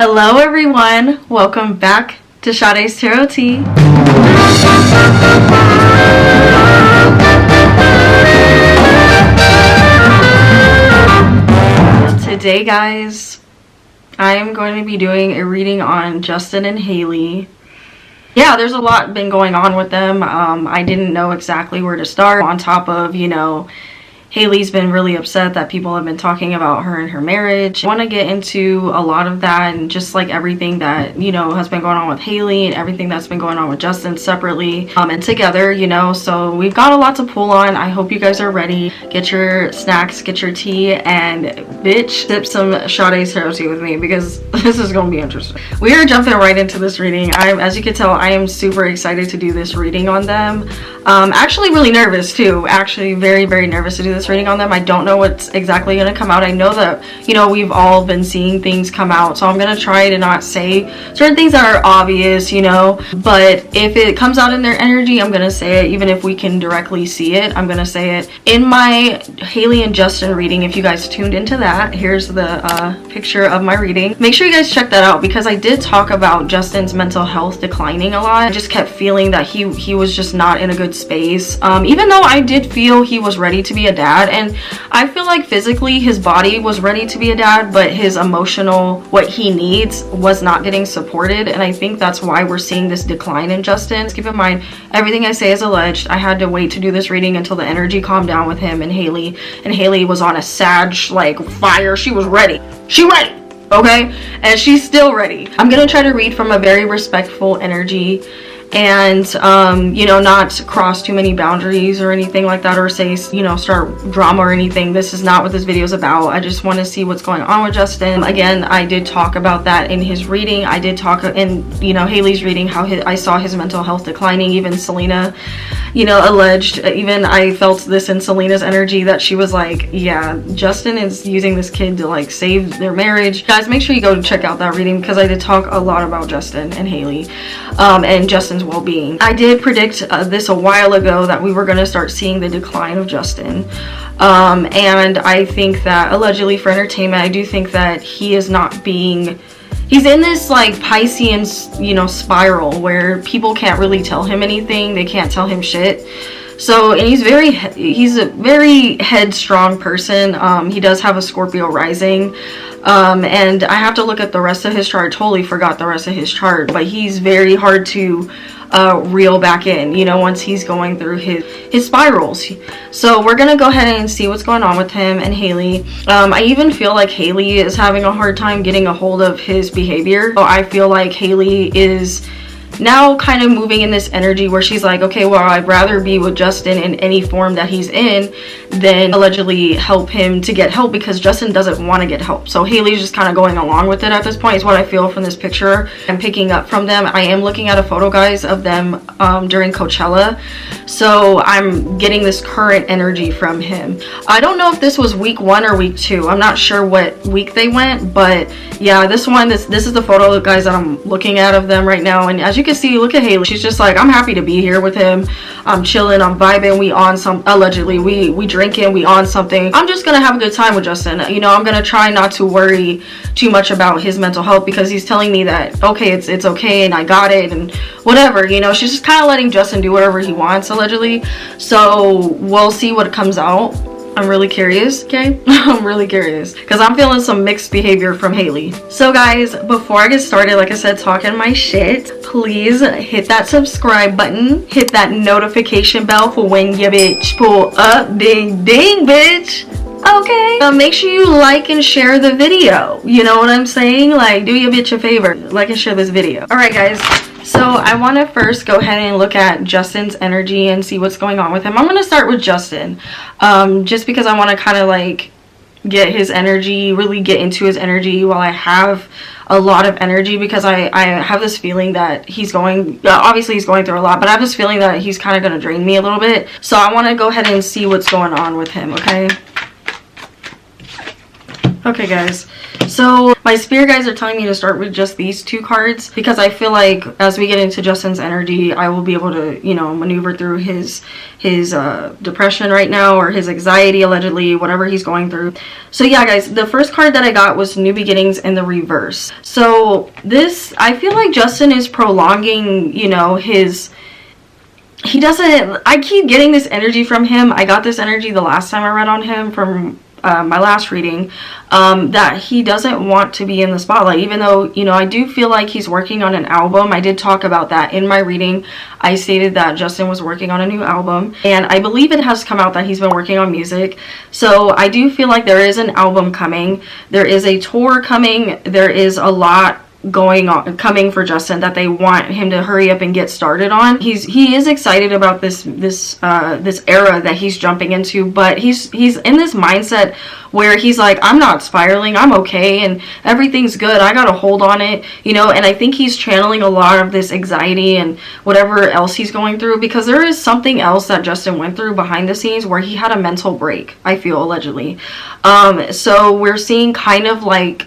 Hello everyone, welcome back to Sade's Tarot Tea. Today guys, I am going to be doing a reading on Justin and Hailey. Yeah, there's a lot been going on with them. I didn't know exactly where to start. On top of, Hailey's been really upset that people have been talking about her and her marriage. I want to get into a lot of that and just like everything that, has been going on with Hailey and everything that's been going on with Justin separately and together, so we've got a lot to pull on. I hope you guys are ready. Get your snacks, get your tea, and bitch, sip some Sade's Tarot Tea with me because this is going to be interesting. We are jumping right into this reading. As you can tell, I am super excited to do this reading on them. Actually really nervous too. Actually very, very nervous to do this reading on them. I don't know what's exactly going to come out. I know that we've all been seeing things come out, so I'm going to try to not say certain things that are obvious, but if it comes out in their energy, I'm going to say it. Even if we can directly see it, I'm going to say it. In my Hailey and Justin reading, if you guys tuned into that, here's the picture of my reading. Make sure you guys check that out because I did talk about Justin's mental health declining a lot. I just kept feeling that he was just not in a good space, even though I did feel he was ready to be a dad, and I feel like physically his body was ready to be a dad, but his emotional, what he needs, was not getting supported, and I think that's why we're seeing this decline in Justin. Keep in mind, everything I say is alleged. I had to wait to do this reading until the energy calmed down with him and Hailey was on a Sag like fire. She was ready. She ready. Okay, and she's still ready. I'm gonna try to read from a very respectful energy and not cross too many boundaries or anything like that, or say start drama or anything. This is not what this video is about. I just want to see what's going on with Justin. Again, I did talk about that in his reading. I did talk in Hailey's reading how I saw his mental health declining. Even Selena alleged, even I felt this in Selena's energy, that she was like, yeah, Justin is using this kid to like save their marriage. Guys, make sure you go check out that reading because I did talk a lot about Justin and Hailey and Justin's well-being. I did predict this a while ago that we were going to start seeing the decline of Justin, and I think that allegedly for entertainment, I do think that he is not being, he's in this like Piscean spiral where people can't really tell him anything. They can't tell him shit. So, and he's a very headstrong person. He does have a Scorpio rising. And I have to look at the rest of his chart. Totally forgot the rest of his chart, but he's very hard to reel back in, once he's going through his spirals. So we're gonna go ahead and see what's going on with him and Hailey. I even feel like Hailey is having a hard time getting a hold of his behavior. So I feel like Hailey is now kind of moving in this energy where she's like, okay, well, I'd rather be with Justin in any form that he's in than allegedly help him to get help, because Justin doesn't want to get help. So Hailey's just kind of going along with it at this point, is what I feel from this picture I'm picking up from them. I am looking at a photo, guys, of them during Coachella, so I'm getting this current energy from him. I don't know if this was week 1 or week 2. I'm not sure what week they went, but yeah, this is the photo, guys, that I'm looking at of them right now. And as you can see, look at Hailey. She's just like, I'm happy to be here with him. I'm chilling, I'm vibing, we on some, allegedly we drinking, we on something. I'm just gonna have a good time with Justin. I'm gonna try not to worry too much about his mental health because he's telling me that, okay, it's okay and I got it and whatever. She's just kind of letting Justin do whatever he wants, allegedly. So we'll see what comes out. I'm really curious, okay? I'm really curious because I'm feeling some mixed behavior from Hailey. So guys, before I get started, like I said, talking my shit, please hit that subscribe button, hit that notification bell for when your bitch pull up. Ding ding, bitch. Okay, make sure you like and share the video. You know what I'm saying? Like, do your bitch a favor, like and share this video. All right, guys. So I want to first go ahead and look at Justin's energy and see what's going on with him. I'm going to start with Justin, just because I want to kind of like get his energy, really get into his energy while I have a lot of energy, because I have this feeling that obviously he's going through a lot, but I have this feeling that he's kind of going to drain me a little bit. So I want to go ahead and see what's going on with him, okay? Okay guys, so my spirit guides are telling me to start with just these two cards because I feel like as we get into Justin's energy, I will be able to, you know, maneuver through his depression right now, or his anxiety, allegedly, whatever he's going through. So yeah guys, the first card that I got was New Beginnings in the reverse. So this, I feel like Justin is prolonging, you know, he doesn't, I keep getting this energy from him. I got this energy the last time I read on him from my last reading, that he doesn't want to be in the spotlight, even though, you know, I do feel like he's working on an album. I did talk about that in my reading. I stated that Justin was working on a new album, and I believe it has come out that he's been working on music. So I do feel like there is an album coming, there is a tour coming, there is a lot coming for Justin that they want him to hurry up and get started on. He is excited about this era that he's jumping into, but he's in this mindset where he's like, I'm not spiraling, I'm okay, and everything's good, I got a hold on it, you know. And I think he's channeling a lot of this anxiety and whatever else he's going through, because there is something else that Justin went through behind the scenes where he had a mental break, I feel, allegedly. So we're seeing kind of like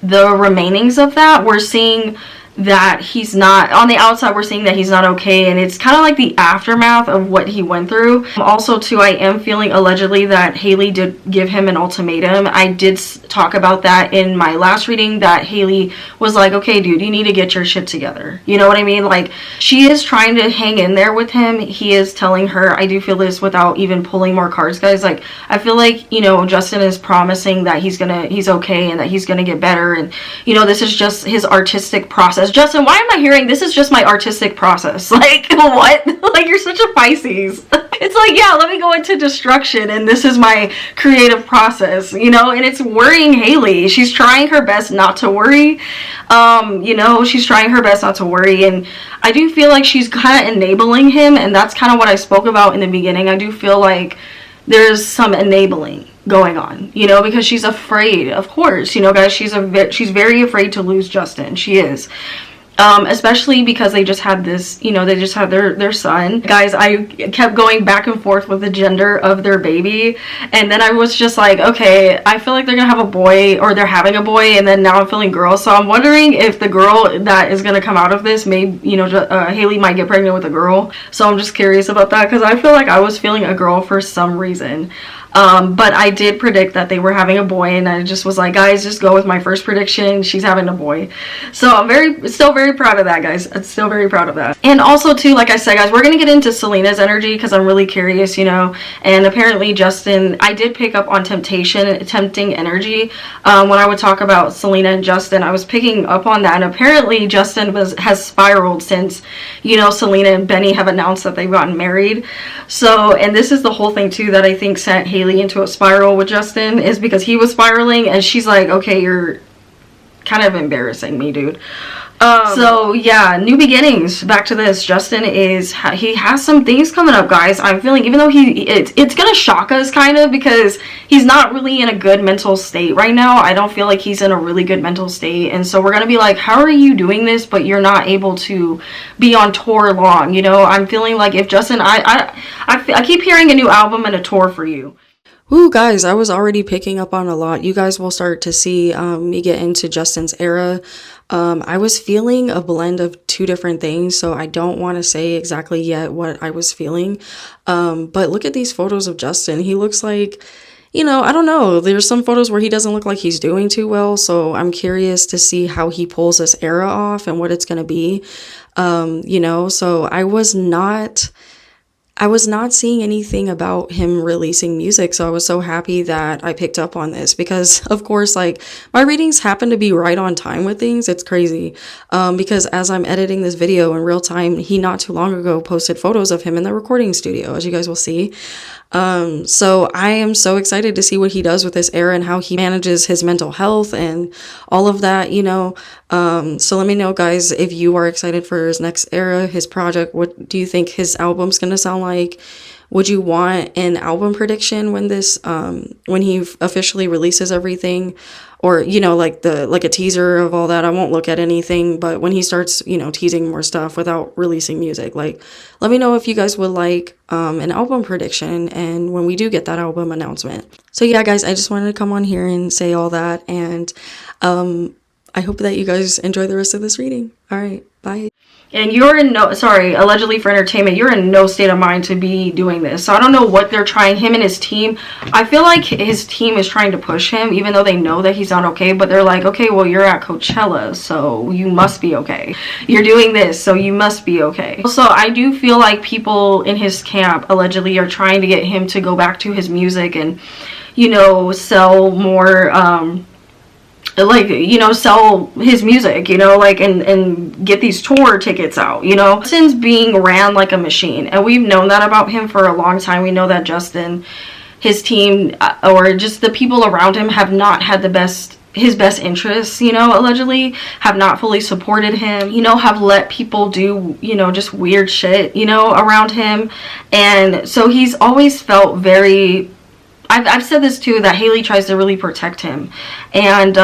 the remainings of that. We're seeing that he's not on the outside, we're seeing that he's not okay, and it's kind of like the aftermath of what he went through. Also too, I am feeling allegedly that Hailey did give him an ultimatum. I did talk about that in my last reading, that Hailey was like, okay dude, you need to get your shit together, you know what I mean? Like, she is trying to hang in there with him. He is telling her, I do feel this without even pulling more cards guys, like I feel like, you know, Justin is promising that he's okay and that he's gonna get better, and you know, this is just his artistic process. Justin, why am I hearing this is just my artistic process? Like, what? Like, you're such a Pisces. It's like, yeah, let me go into destruction and this is my creative process, you know. And it's worrying Hailey. She's trying her best not to worry. You know, she's trying her best not to worry, and I do feel like she's kind of enabling him, and that's kind of what I spoke about in the beginning. I do feel like there's some enabling going on, you know, because she's afraid, of course, you know guys, she's very afraid to lose Justin. She is, especially because they just had this, you know, they just had their son. Guys, I kept going back and forth with the gender of their baby, and then I was just like, okay, I feel like they're gonna have a boy, or they're having a boy, and then now I'm feeling girl. So I'm wondering if the girl that is gonna come out of this, maybe, you know, Hailey might get pregnant with a girl. So I'm just curious about that, because I feel like I was feeling a girl for some reason. But I did predict that they were having a boy, and I just was like, guys, just go with my first prediction. She's having a boy. So I'm still very proud of that, guys. I'm still very proud of that. And also too, like I said, guys, we're gonna get into Selena's energy because I'm really curious, you know. And apparently Justin, I did pick up on tempting energy. When I would talk about Selena and Justin, I was picking up on that, and apparently Justin has spiraled since, you know, Selena and Benny have announced that they've gotten married. So, and this is the whole thing too that I think sent Hailey into a spiral with Justin, is because he was spiraling, and she's like, okay, you're kind of embarrassing me, dude. So yeah, new beginnings. Back to this. Justin he has some things coming up, guys. I'm feeling, even though it's gonna shock us kind of, because he's not really in a good mental state right now. I don't feel like he's in a really good mental state, and so we're gonna be like, how are you doing this but you're not able to be on tour long, you know? I'm feeling like if Justin, I keep hearing a new album and a tour for you. Ooh, guys, I was already picking up on a lot. You guys will start to see me get into Justin's era. I was feeling a blend of two different things, so I don't want to say exactly yet what I was feeling. But look at these photos of Justin. He looks like, you know, I don't know. There's some photos where he doesn't look like he's doing too well, so I'm curious to see how he pulls this era off and what it's going to be. You know, so I was not seeing anything about him releasing music, so I was so happy that I picked up on this, because of course, like, my readings happen to be right on time with things. It's crazy, because as I'm editing this video in real time, he not too long ago posted photos of him in the recording studio, as you guys will see. So I am so excited to see what he does with this era and how he manages his mental health and all of that, you know. So let me know, guys, if you are excited for his next era, his project. What do you think his album's gonna sound like? would you want an album prediction when this when he officially releases everything, or like a teaser of all that? I won't look at anything, but when he starts teasing more stuff without releasing music, like, let me know if you guys would like an album prediction and when we do get that album announcement. So yeah, guys, I just wanted to come on here and say all that, and I hope that you guys enjoy the rest of this reading. All right, bye. And you're in allegedly for entertainment, you're in no state of mind to be doing this. So I don't know what they're trying, him and his team. I feel like his team is trying to push him, even though they know that he's not okay. But they're like, okay, well, you're at Coachella, so you must be okay. You're doing this, so you must be okay. So I do feel like people in his camp allegedly are trying to get him to go back to his music and, sell more, sell his music, and get these tour tickets out, Justin's being ran like a machine, and we've known that about him for a long time. We know that Justin, his team, or just the people around him have not had his best interests, allegedly, have not fully supported him, have let people do, just weird shit, around him. And so he's always felt very, I've said this too, that Hailey tries to really protect him. And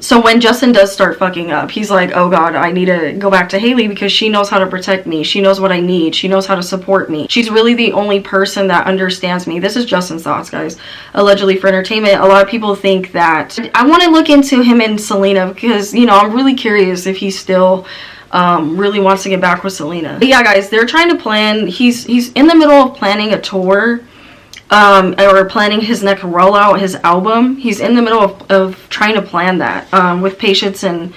so when Justin does start fucking up, he's like, oh God, I need to go back to Hailey because she knows how to protect me. She knows what I need. She knows how to support me. She's really the only person that understands me. This is Justin's thoughts, guys. Allegedly for entertainment. A lot of people think that, I want to look into him and Selena because, I'm really curious if he's still really wants to get back with Selena. But yeah, guys, they're trying to plan. He's in the middle of planning a tour. Or planning his next rollout, his album. He's in the middle of trying to plan that with patience and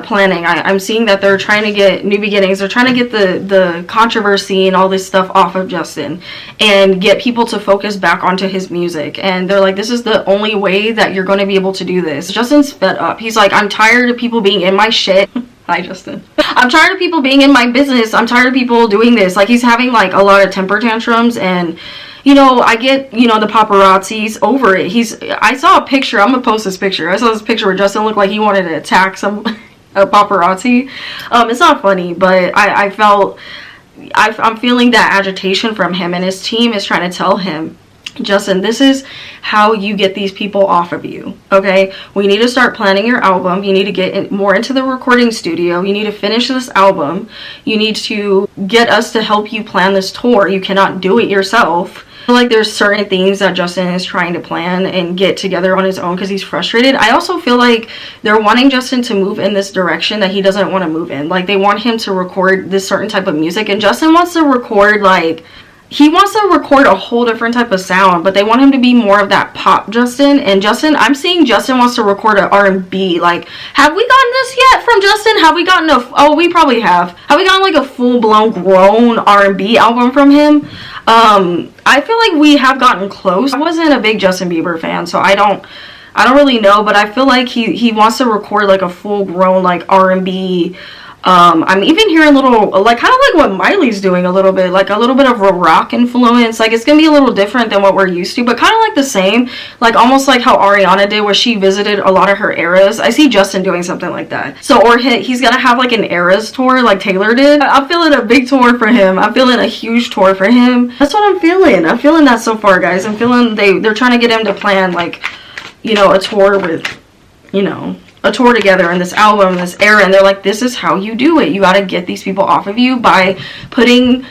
planning. I'm seeing that they're trying to get new beginnings. They're trying to get the controversy and all this stuff off of Justin and get people to focus back onto his music. And they're like, this is the only way that you're going to be able to do this. Justin's fed up. He's like, I'm tired of people being in my shit. Hi, Justin. I'm tired of people being in my business. I'm tired of people doing this. Like, he's having like a lot of temper tantrums, and I get, the paparazzi's over it. I saw a picture. I'm gonna post this picture. I saw this picture where Justin looked like he wanted to attack a paparazzi. It's not funny, but I'm feeling that agitation from him, and his team is trying to tell him, Justin, this is how you get these people off of you, okay? We need to start planning your album. You need to get more into the recording studio. You need to finish this album. You need to get us to help you plan this tour. You cannot do it yourself. I feel like there's certain things that Justin is trying to plan and get together on his own because he's frustrated. I also feel like they're wanting Justin to move in this direction that he doesn't want to move in. Like, they want him to record this certain type of music, and Justin wants to record, he wants to record a whole different type of sound, but they want him to be more of that pop Justin. And I'm seeing Justin wants to record an R&B. Like, have we gotten this yet from Justin? Have we gotten we probably have. Have we gotten like a full-blown grown R&B album from him? I feel like we have gotten close. I wasn't a big Justin Bieber fan, so I don't really know, but I feel like he wants to record like a full-grown like R&B. I'm even hearing kind of like what Miley's doing a little bit of a rock influence. Like, it's gonna be a little different than what we're used to, but kind of like the same, like almost like how Ariana did, where she visited a lot of her eras. I see Justin doing something like that. So, or he's gonna have like an eras tour like Taylor did. I'm feeling a big tour for him. I'm feeling a huge tour for him. That's what I'm feeling. I'm feeling that so far, guys. I'm feeling they're trying to get him to plan like, a tour with, a tour together in this album, this era, and they're like, this is how you do it. You got to get these people off of you by putting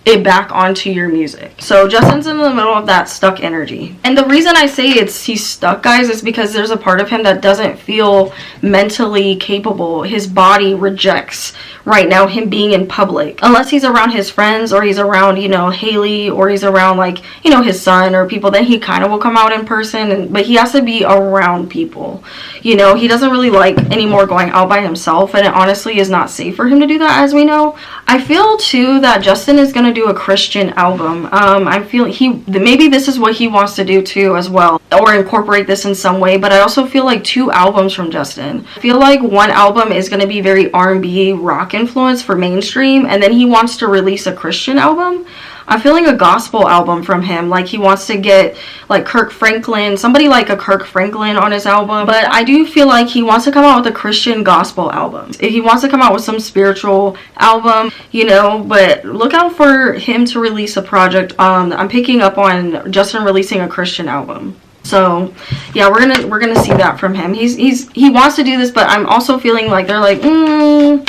it back onto your music. So Justin's in the middle of that stuck energy. And the reason I say he's stuck, guys, is because there's a part of him that doesn't feel mentally capable. His body rejects right now him being in public. Unless he's around his friends, or he's around, Hailey, or he's around like, his son or people, then he kind of will come out in person. But he has to be around people. He doesn't really like anymore going out by himself, and it honestly is not safe for him to do that, as we know. I feel too that Justin is going to do a Christian album. I feel maybe this is what he wants to do too as well, or incorporate this in some way. But I also feel like 2 albums from Justin. I feel like one album is going to be very R&B rock influence for mainstream, and then he wants to release a Christian album. I'm feeling a gospel album from him. Like, he wants to get like Kirk Franklin, somebody like a Kirk Franklin on his album. But I do feel like he wants to come out with a Christian gospel album. He wants to come out with some spiritual album, you know. But look out for him to release a project. I'm picking up on Justin releasing a Christian album. So yeah, we're gonna see that from him. He wants to do this, but I'm also feeling like they're like, you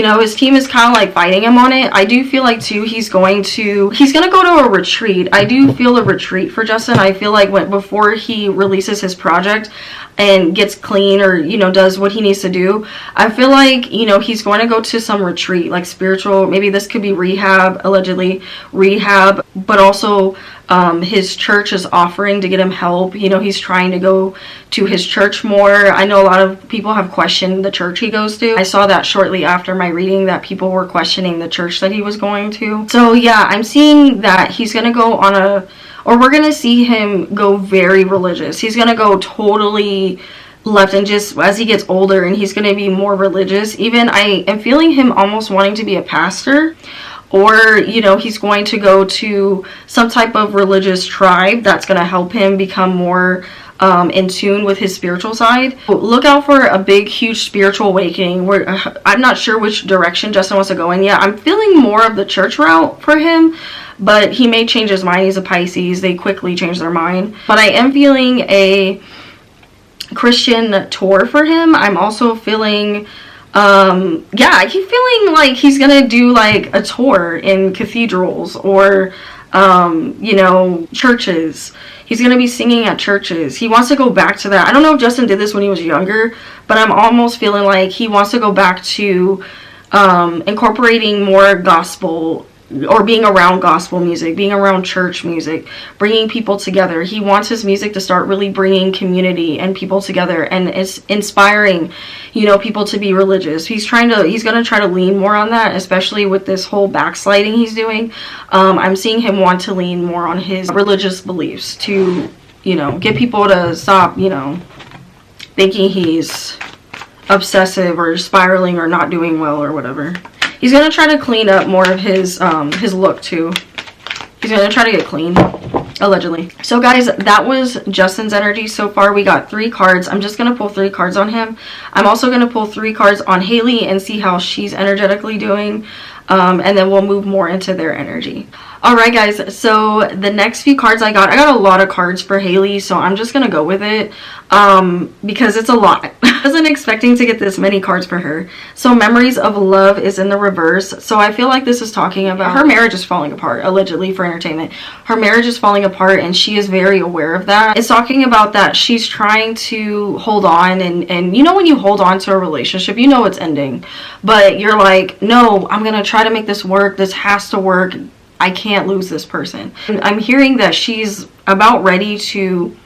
know, his team is kind of like fighting him on it. I do feel like too he's gonna go to a retreat. I do feel a retreat for Justin. I feel like before he releases his project and gets clean, or, you know, does what he needs to do, I feel like, you know, he's going to go to some retreat, like spiritual. Maybe this could be rehab, allegedly rehab, but also his church is offering to get him help. You know, he's trying to go to his church more. I know a lot of people have questioned the church he goes to. I saw that shortly after my reading, that people were questioning the church that he was going to. So yeah, I'm seeing that he's going to go on or we're going to see him go very religious. He's going to go totally left, and just as he gets older and he's going to be more religious. Even I am feeling him almost wanting to be a pastor. Or, you know, he's going to go to some type of religious tribe that's going to help him become more in tune with his spiritual side. Look out for a big, huge spiritual awakening. I'm not sure which direction Justin wants to go in yet. I'm feeling more of the church route for him, but he may change his mind. He's a Pisces. They quickly change their mind. But I am feeling a Christian tour for him. I'm also feeling... yeah, I keep feeling like he's gonna do like a tour in cathedrals or you know, churches. He's gonna be singing at churches. He wants to go back to that. I don't know if Justin did this when he was younger, but I'm almost feeling like he wants to go back to incorporating more gospel, or being around gospel music, being around church music, bringing people together. He wants his music to start really bringing community and people together, and it's inspiring, you know, people to be religious. He's going to try to lean more on that, especially with this whole backsliding he's doing. I'm seeing him want to lean more on his religious beliefs to, you know, get people to stop, you know, thinking he's obsessive or spiraling or not doing well or whatever. He's going to try to clean up more of his look too. He's going to try to get clean, allegedly. So guys, that was Justin's energy so far. We got 3 cards. I'm just going to pull 3 cards on him. I'm also going to pull 3 cards on Hailey and see how she's energetically doing. And then we'll move more into their energy. Alright guys, so the next few cards I got a lot of cards for Hailey, so I'm just going to go with it because it's a lot. I wasn't expecting to get this many cards for her. So Memories of Love is in the reverse. So I feel like this is talking about her marriage is falling apart, allegedly, for entertainment. Her marriage is falling apart and she is very aware of that. It's talking about that she's trying to hold on, and you know, when you hold on to a relationship, you know it's ending. But you're like, no, I'm going to try to make this work. This has to work. I can't lose this person. And I'm hearing that she's about ready to...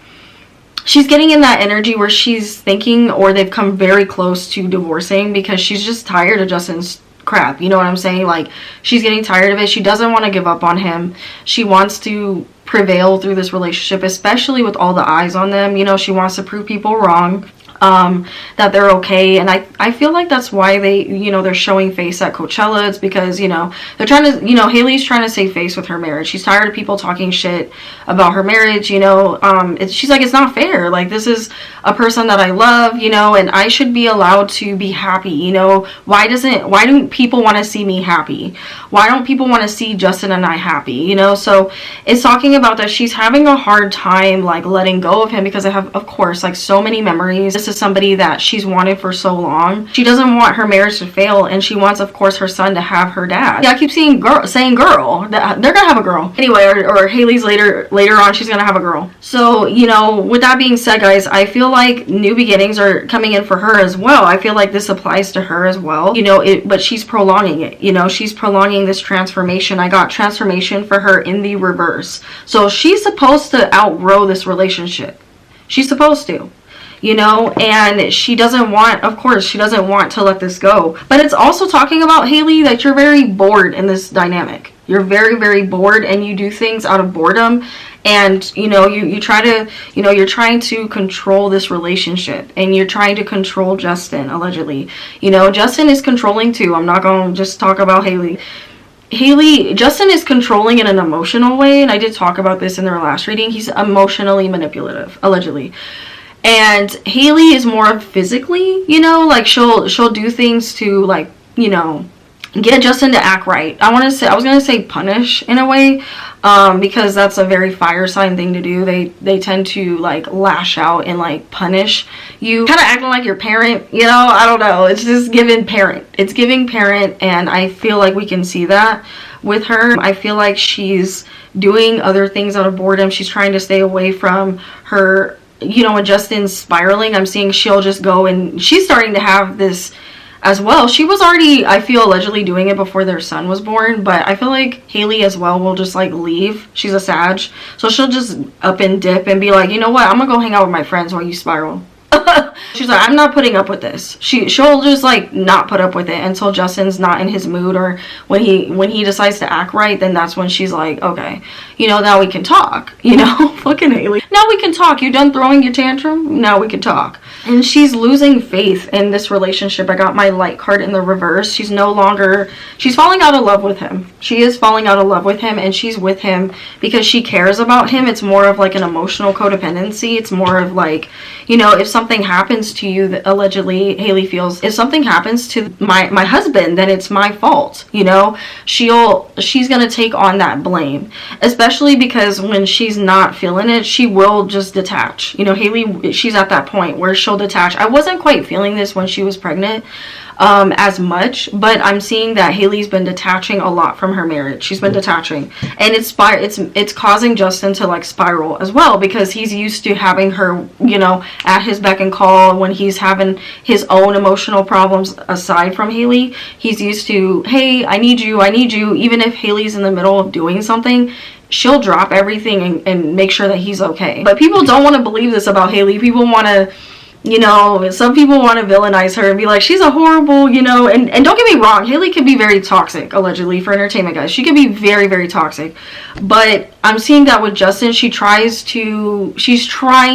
She's getting in that energy where she's thinking, or they've come very close to divorcing, because she's just tired of Justin's crap. You know what I'm saying? Like, she's getting tired of it. She doesn't want to give up on him. She wants to prevail through this relationship, especially with all the eyes on them. You know, she wants to prove people wrong. That they're okay, and I feel like that's why they, you know, they're showing face at Coachella. It's because, you know, they're trying to, you know, Hailey's trying to save face with her marriage. She's tired of people talking shit about her marriage, you know. She's like, it's not fair. Like, this is a person that I love, you know, and I should be allowed to be happy, you know. Why don't people want to see me happy? Why don't people want to see Justin and I happy, you know? So it's talking about that she's having a hard time, like, letting go of him, because I have, of course, like, so many memories. This is somebody that she's wanted for so long. She doesn't want her marriage to fail, and she wants, of course, her son to have her dad. Yeah, I keep saying girl. They're gonna have a girl anyway, or Hailey's later on, she's gonna have a girl. So, you know, with that being said, guys, I feel like new beginnings are coming in for her as well. I feel like this applies to her as well, you know. But she's prolonging it, you know. She's prolonging this transformation. I got transformation for her in the reverse. So she's supposed to outgrow this relationship. She's supposed to, you know, and she doesn't want, of course, she doesn't want to let this go. But it's also talking about, Hailey, that you're very bored in this dynamic. You're very, very bored, and you do things out of boredom. And, you know, you try to, you know, you're trying to control this relationship, and you're trying to control Justin, allegedly. You know, Justin is controlling too. I'm not going to just talk about Hailey. Justin is controlling in an emotional way, and I did talk about this in their last reading. He's emotionally manipulative, allegedly. And Hailey is more physically, you know, like she'll do things to, like, you know, get Justin to act right. I was gonna say punish in a way, because that's a very fire sign thing to do. They tend to, like, lash out and, like, punish you, kind of acting like your parent, you know. I don't know, it's just giving parent. It's giving parent, and I feel like we can see that with her. I feel like she's doing other things out of boredom. She's trying to stay away from her, you know, when Justin's spiraling. I'm seeing she'll just go, and she's starting to have this as well. She was already, I feel, allegedly doing it before their son was born, but I feel like Hailey as well will just, like, leave. She's a Sag, so she'll just up and dip and be like, you know what, I'm gonna go hang out with my friends while you spiral. She's like, I'm not putting up with this. She'll just, like, not put up with it until Justin's not in his mood, or when he decides to act right, then that's when she's like, okay, you know, now we can talk, you know. Fucking Hailey. Now we can talk. You done throwing your tantrum? Now we can talk. And she's losing faith in this relationship. I got my light card in the reverse. She's falling out of love with him. She is falling out of love with him, and she's with him because she cares about him. It's more of, like, an emotional codependency. It's more of, like, you know, if something happens to you, that allegedly Hailey feels, if something happens to my husband, then it's my fault, you know. She's gonna take on that blame, especially because when she's not feeling it, she will just detach. You know, Hailey, she's at that point where she'll detach. I wasn't quite feeling this when she was pregnant as much, but I'm seeing that Hailey's been detaching a lot from her marriage. She's been detaching, and it's causing Justin to, like, spiral as well, because he's used to having her, you know, at his beck and call when he's having his own emotional problems aside from Hailey. He's used to, hey, I need you, even if Hailey's in the middle of doing something, she'll drop everything and make sure that he's okay. But people don't want to believe this about Hailey. People want to, you know, some people want to villainize her and be like, she's a horrible, you know, and don't get me wrong, Hailey can be very toxic, allegedly, for entertainment, guys. She can be very, very toxic. But I'm seeing that with Justin, she's trying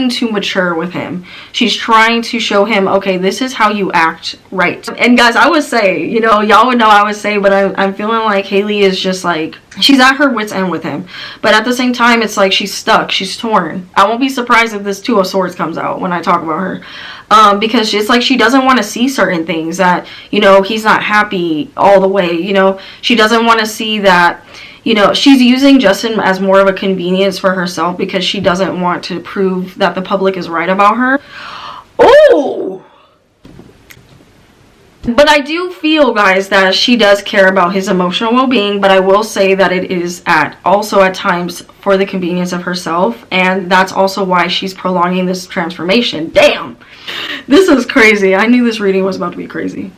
to mature with him. She's trying to show him, okay, this is how you act right. And guys, I would say, you know, y'all would know I would say, but I'm feeling like Hailey is just, like, she's at her wit's end with him. But at the same time, it's like she's stuck. She's torn. I won't be surprised if this Two of Swords comes out when I talk about her. Because it's like she doesn't want to see certain things, that, you know, he's not happy all the way. You know, she doesn't want to see that, you know, she's using Justin as more of a convenience for herself because she doesn't want to prove that the public is right about her. Oh! But I do feel, guys, that she does care about his emotional well-being, but I will say that it is also at times for the convenience of herself, and that's also why she's prolonging this transformation. Damn! This is crazy. I knew this reading was about to be crazy.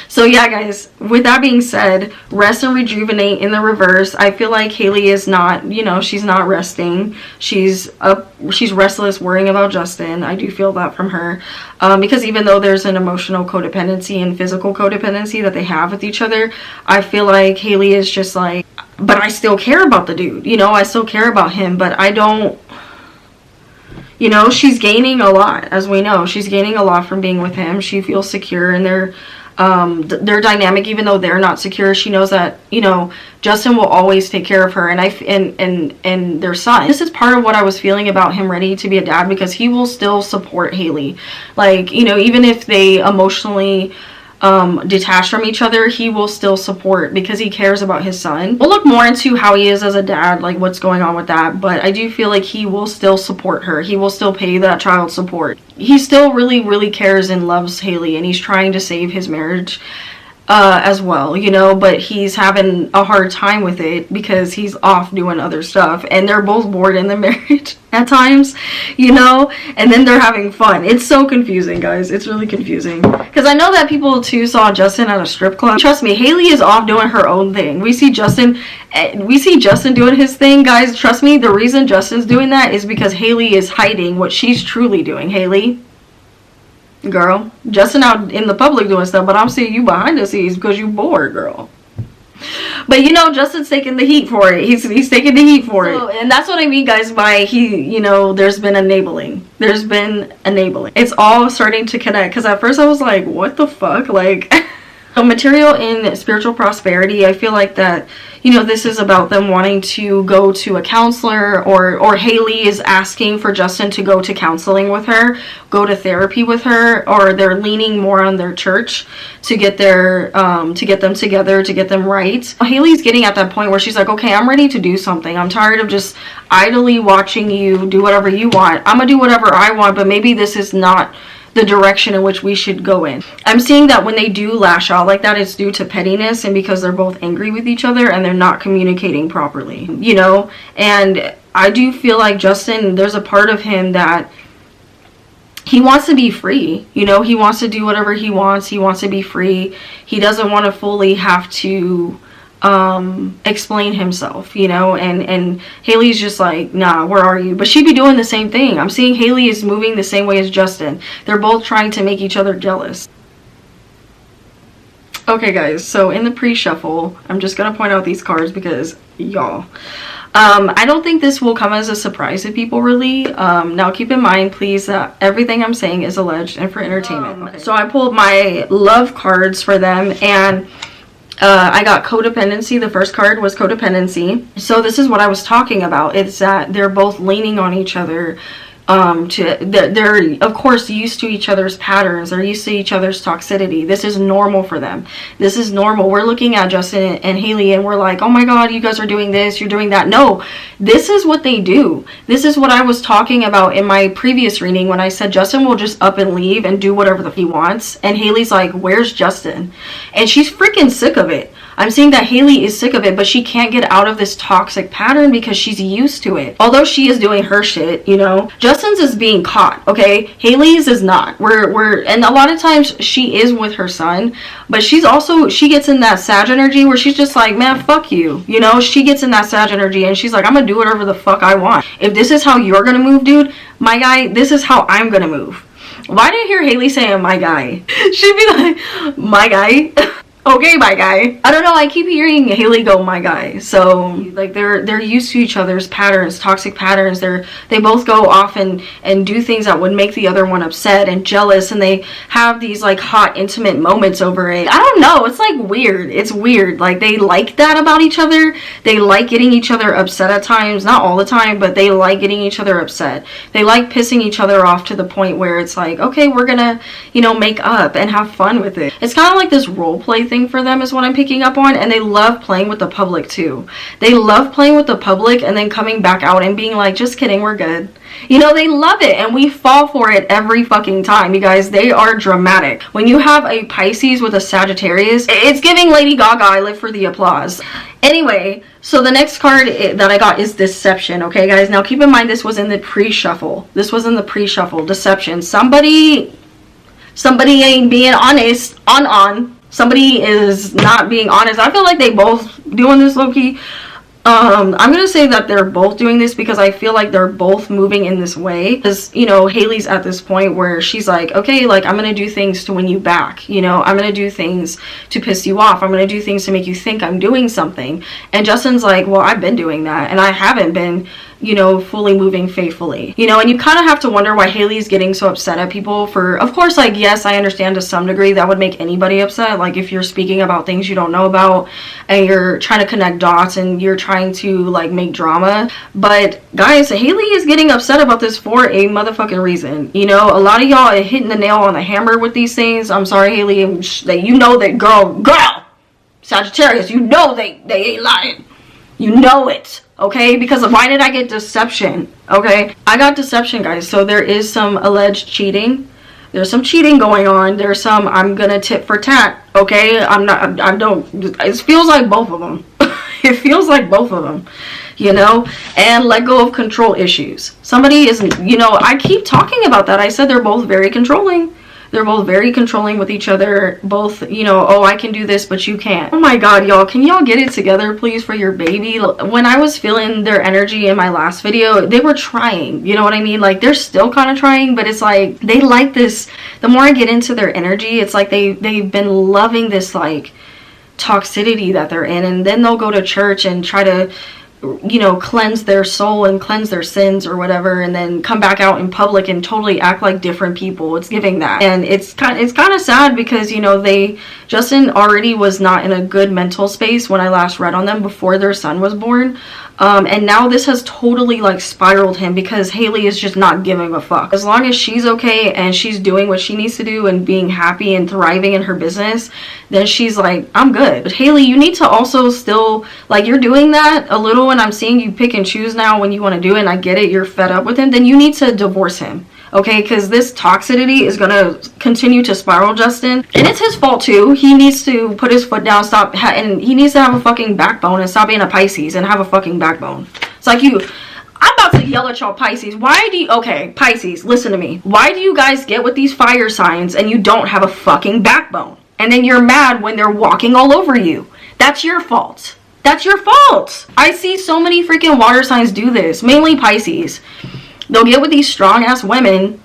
So yeah, guys, with that being said, rest and rejuvenate in the reverse. I feel like Hailey is not, you know, she's not resting. She's restless, worrying about Justin. I do feel that from her, because even though there's an emotional codependency and physical codependency that they have with each other, I feel like Hailey is just like, but I still care about the dude, you know, I still care about him, but I don't, you know, she's gaining a lot, as we know. She's gaining a lot from being with him. She feels secure in their dynamic, even though they're not secure. She knows that, you know, Justin will always take care of her, and their son. This is part of what I was feeling about him ready to be a dad, because he will still support Hailey. Like, you know, even if they emotionally detached from each other, he will still support because he cares about his son. We'll look more into how he is as a dad, like what's going on with that, but I do feel like he will still support her. He will still pay that child support. He still really, really cares and loves Hailey, and he's trying to save his marriage as well, you know, but he's having a hard time with it because he's off doing other stuff, and they're both bored in the marriage at times, you know, and then they're having fun. It's so confusing, guys. It's really confusing, because I know that people too saw Justin at a strip club. Trust me, Hailey is off doing her own thing. We see Justin doing his thing, guys. Trust me, the reason Justin's doing that is because Hailey is hiding what she's truly doing. Hailey, girl, Justin out in the public doing stuff, but I'm seeing you behind the scenes because you bored, girl. But you know, Justin's taking the heat for it. He's taking the heat for it. And that's what I mean, guys, by you know, there's been enabling. There's been enabling. It's all starting to connect, because at first I was like, what the fuck? Like, So material and spiritual prosperity, I feel like that, you know, this is about them wanting to go to a counselor, or Hailey is asking for Justin to go to counseling with her, go to therapy with her, or they're leaning more on their church to get their to get them together, to get them right. Hailey's getting at that point where she's like, okay, I'm ready to do something. I'm tired of just idly watching you do whatever you want. I'm gonna do whatever I want, but maybe this is not the direction in which we should go in. I'm seeing that when they do lash out like that, it's due to pettiness and because they're both angry with each other and they're not communicating properly, you know. And I do feel like Justin, there's a part of him that he wants to be free, you know. He wants to do whatever he wants. He wants to be free. He doesn't want to fully have to explain himself, you know. And Hailey's just like, nah, where are you? But she'd be doing the same thing. I'm seeing Hailey is moving the same way as Justin. They're both trying to make each other jealous. Okay guys, so in the pre-shuffle, I'm just gonna point out these cards because y'all, I don't think this will come as a surprise to people really. Now keep in mind please that everything I'm saying is alleged and for entertainment. Okay. So I pulled my love cards for them, and I got codependency. The first card was codependency. So this is what I was talking about. It's that they're both leaning on each other. They're of course used to each other's patterns. They're used to each other's toxicity. This is normal for them. This is normal. We're looking at Justin and Hailey and we're like, oh my god, you guys are doing this, you're doing that. No, this is what they do. This is what I was talking about in my previous reading when I said Justin will just up and leave and do whatever he wants, and Hailey's like, where's Justin? And she's freaking sick of it. I'm seeing that Hailey is sick of it, but she can't get out of this toxic pattern because she's used to it. Although she is doing her shit, you know. Justin's is being caught, okay? Hailey's is not. And a lot of times she is with her son, but she gets in that Sag energy where she's just like, man, fuck you. You know, she gets in that Sag energy and she's like, I'm gonna do whatever the fuck I want. If this is how you're gonna move, dude, my guy, this is how I'm gonna move. Why did I hear Hailey saying my guy? She'd be like, my guy? Okay, my guy. I don't know, I keep hearing Hailey go, my guy. So like they're used to each other's patterns, toxic patterns. They both go off and do things that would make the other one upset and jealous, and they have these like hot intimate moments over it. I don't know, it's like weird. It's weird. Like they like that about each other. They like getting each other upset at times, not all the time, but they like getting each other upset. They like pissing each other off to the point where it's like, okay, we're gonna, you know, make up and have fun with it. It's kind of like this role play thing for them is what I'm picking up on. And they love playing with the public too. They love playing with the public and then coming back out and being like, just kidding, we're good. You know, they love it and we fall for it every fucking time. You guys, they are dramatic. When you have a Pisces with a Sagittarius, it's giving Lady Gaga, I live for the applause. Anyway, so the next card that I got is deception. Okay guys, now keep in mind this was in the pre-shuffle. This was in the pre-shuffle. Deception. Somebody ain't being honest on. Somebody is not being honest. I feel like they both doing this low-key. I'm gonna say that they're both doing this because I feel like they're both moving in this way. Because, you know, Hailey's at this point where she's like, okay, like I'm gonna do things to win you back. You know, I'm gonna do things to piss you off. I'm gonna do things to make you think I'm doing something. And Justin's like, well, I've been doing that and I haven't been, you know, fully moving faithfully, you know. And you kind of have to wonder why Hailey's getting so upset at people for, of course, like, yes, I understand to some degree that would make anybody upset. Like if you're speaking about things you don't know about and you're trying to connect dots and you're trying to like make drama. But guys, Hailey is getting upset about this for a motherfucking reason. You know, a lot of y'all are hitting the nail on the hammer with these things. I'm sorry, Hailey, that you know that girl, Sagittarius, you know they ain't lying. You know it. Okay, because why did I get deception? Okay, I got deception, guys. So there is some alleged cheating. There's some cheating going on. There's some I'm gonna tit for tat. Okay, it feels like both of them. It feels like both of them, you know. And let go of control issues. Somebody is, you know, I keep talking about that. I said they're both very controlling. They're both very controlling with each other. Both, you know, oh, I can do this, but you can't. Oh my god, y'all, can y'all get it together, please, for your baby? When I was feeling their energy in my last video, they were trying, you know what I mean? Like, they're still kind of trying, but it's like, they like this. The more I get into their energy, it's like they've been loving this, like, toxicity that they're in. And then they'll go to church and try to you know, cleanse their soul and cleanse their sins or whatever, and then come back out in public and totally act like different people. It's giving that. And it's kind of sad because, you know, Justin already was not in a good mental space when I last read on them before their son was born. And now this has totally like spiraled him because Hailey is just not giving a fuck. As long as she's okay and she's doing what she needs to do and being happy and thriving in her business, then she's like, I'm good. But Hailey, you need to also still, like, you're doing that a little, and I'm seeing you pick and choose now when you want to do it, and I get it, you're fed up with him, then you need to divorce him. Okay, because this toxicity is going to continue to spiral, Justin. And it's his fault, too. He needs to put his foot down, and he needs to have a fucking backbone and stop being a Pisces and have a fucking backbone. It's like I'm about to yell at y'all Pisces. Okay, Pisces, listen to me. Why do you guys get with these fire signs and you don't have a fucking backbone? And then you're mad when they're walking all over you. That's your fault. That's your fault. I see so many freaking water signs do this, mainly Pisces. They'll get with these strong-ass women,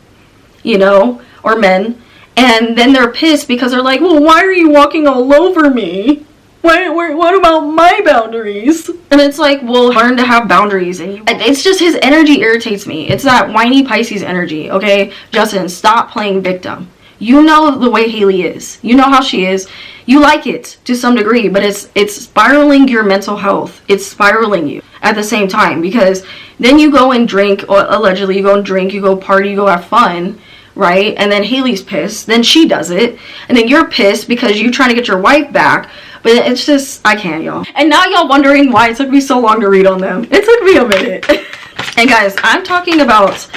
you know, or men, and then they're pissed because they're like, well, why are you walking all over me? What about my boundaries? And it's like, well, learn to have boundaries. And it's just his energy irritates me. It's that whiny Pisces energy, okay? Justin, stop playing victim. You know the way Hailey is. You know how she is. You like it to some degree, but it's spiraling your mental health. It's spiraling you at the same time, because then you go and drink, or allegedly you go and drink, you go party, you go have fun, right? And then Hailey's pissed. Then she does it. And then you're pissed because you're trying to get your wife back. But it's just, I can't, y'all. And now y'all wondering why it took me so long to read on them. It took me a minute. And guys, I'm talking about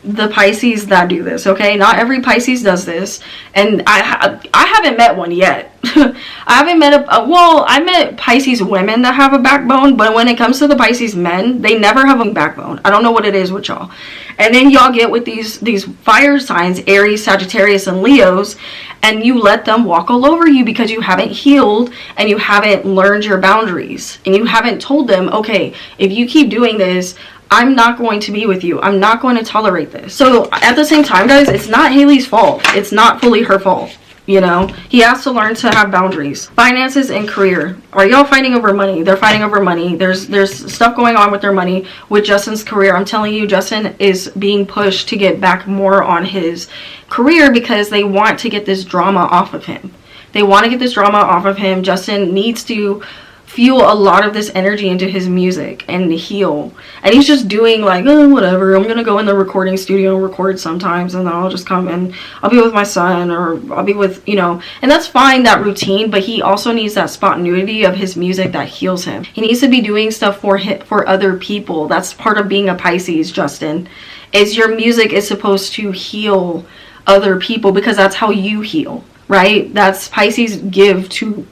the Pisces that do this, okay? Not every Pisces does this, and I haven't met one yet. I haven't met I met Pisces women that have a backbone, but when it comes to the Pisces men, they never have a backbone. I don't know what it is with y'all. And then y'all get with these fire signs, Aries, Sagittarius, and Leos, and you let them walk all over you because you haven't healed and you haven't learned your boundaries, and you haven't told them, okay, if you keep doing this, I'm not going to be with you. I'm not going to tolerate this. So at the same time, guys, it's not Hailey's fault. It's not fully her fault. You know, he has to learn to have boundaries. Finances and career. Are y'all fighting over money? They're fighting over money. There's stuff going on with their money. With Justin's career, I'm telling you, Justin is being pushed to get back more on his career because they want to get this drama off of him. They want to get this drama off of him. Justin needs to fuel a lot of this energy into his music and heal, and he's just doing like, oh, whatever, I'm gonna go in the recording studio and record sometimes, and then I'll just come and I'll be with my son, or I'll be with, you know, and that's fine, that routine, but he also needs that spontaneity of his music that heals him. He needs to be doing stuff for other people. That's part of being a Pisces, Justin, is your music is supposed to heal other people, because that's how you heal, right? That's Pisces give to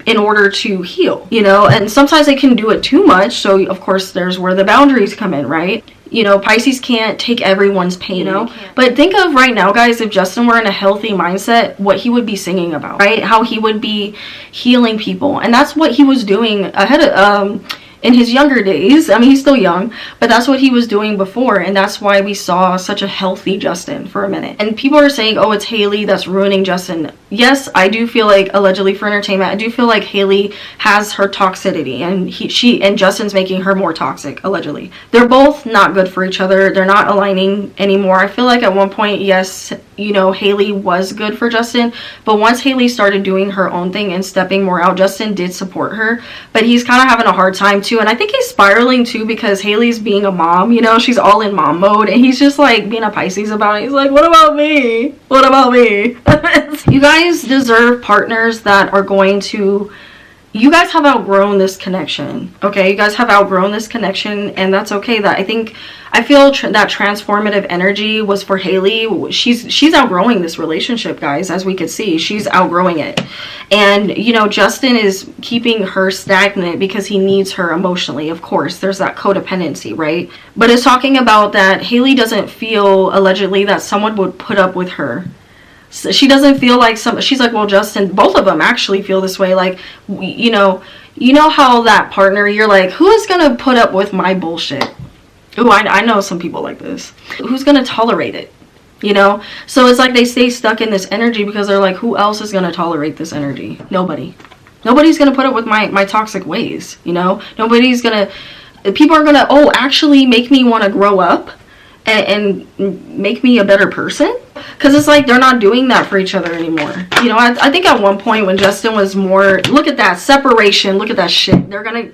in order to heal, you know, and sometimes they can do it too much. So of course there's where the boundaries come in, right? You know, Pisces can't take everyone's pain, you know, but think of right now, guys, if Justin were in a healthy mindset, what he would be singing about, right? How he would be healing people. And that's what he was doing ahead of in his younger days. I mean, he's still young, but that's what he was doing before, and that's why we saw such a healthy Justin for a minute. And people are saying, oh, it's Hailey that's ruining Justin. Yes, I do feel like, allegedly for entertainment, I do feel like Hailey has her toxicity, and she and Justin's making her more toxic, allegedly. They're both not good for each other. They're not aligning anymore. I feel like at one point, yes, you know, Hailey was good for Justin, but once Hailey started doing her own thing and stepping more out, Justin did support her, but he's kind of having a hard time too. And I think he's spiraling too, because Hailey's being a mom, you know, she's all in mom mode, and he's just like being a Pisces about it. He's like, what about me? What about me? You guys deserve partners that are going to, you guys have outgrown this connection, okay? You guys have outgrown this connection, and that's okay. That I feel that transformative energy was for Hailey. She's outgrowing this relationship, guys, as we could see. She's outgrowing it. And, you know, Justin is keeping her stagnant because he needs her emotionally. Of course, there's that codependency, right? But it's talking about that Hailey doesn't feel, allegedly, that someone would put up with her. So she doesn't feel like she's like, well, Justin, both of them actually feel this way. Like, you know how that partner, you're like, who is going to put up with my bullshit? Ooh, I know some people like this. Who's going to tolerate it? You know? So it's like they stay stuck in this energy because they're like, who else is going to tolerate this energy? Nobody. Nobody's going to put up with my toxic ways, you know? Nobody's going to People are gonna, oh, actually make me want to grow up and make me a better person. Because it's like they're not doing that for each other anymore. You know, I think at one point when Justin was more, look at that separation, look at that shit. They're gonna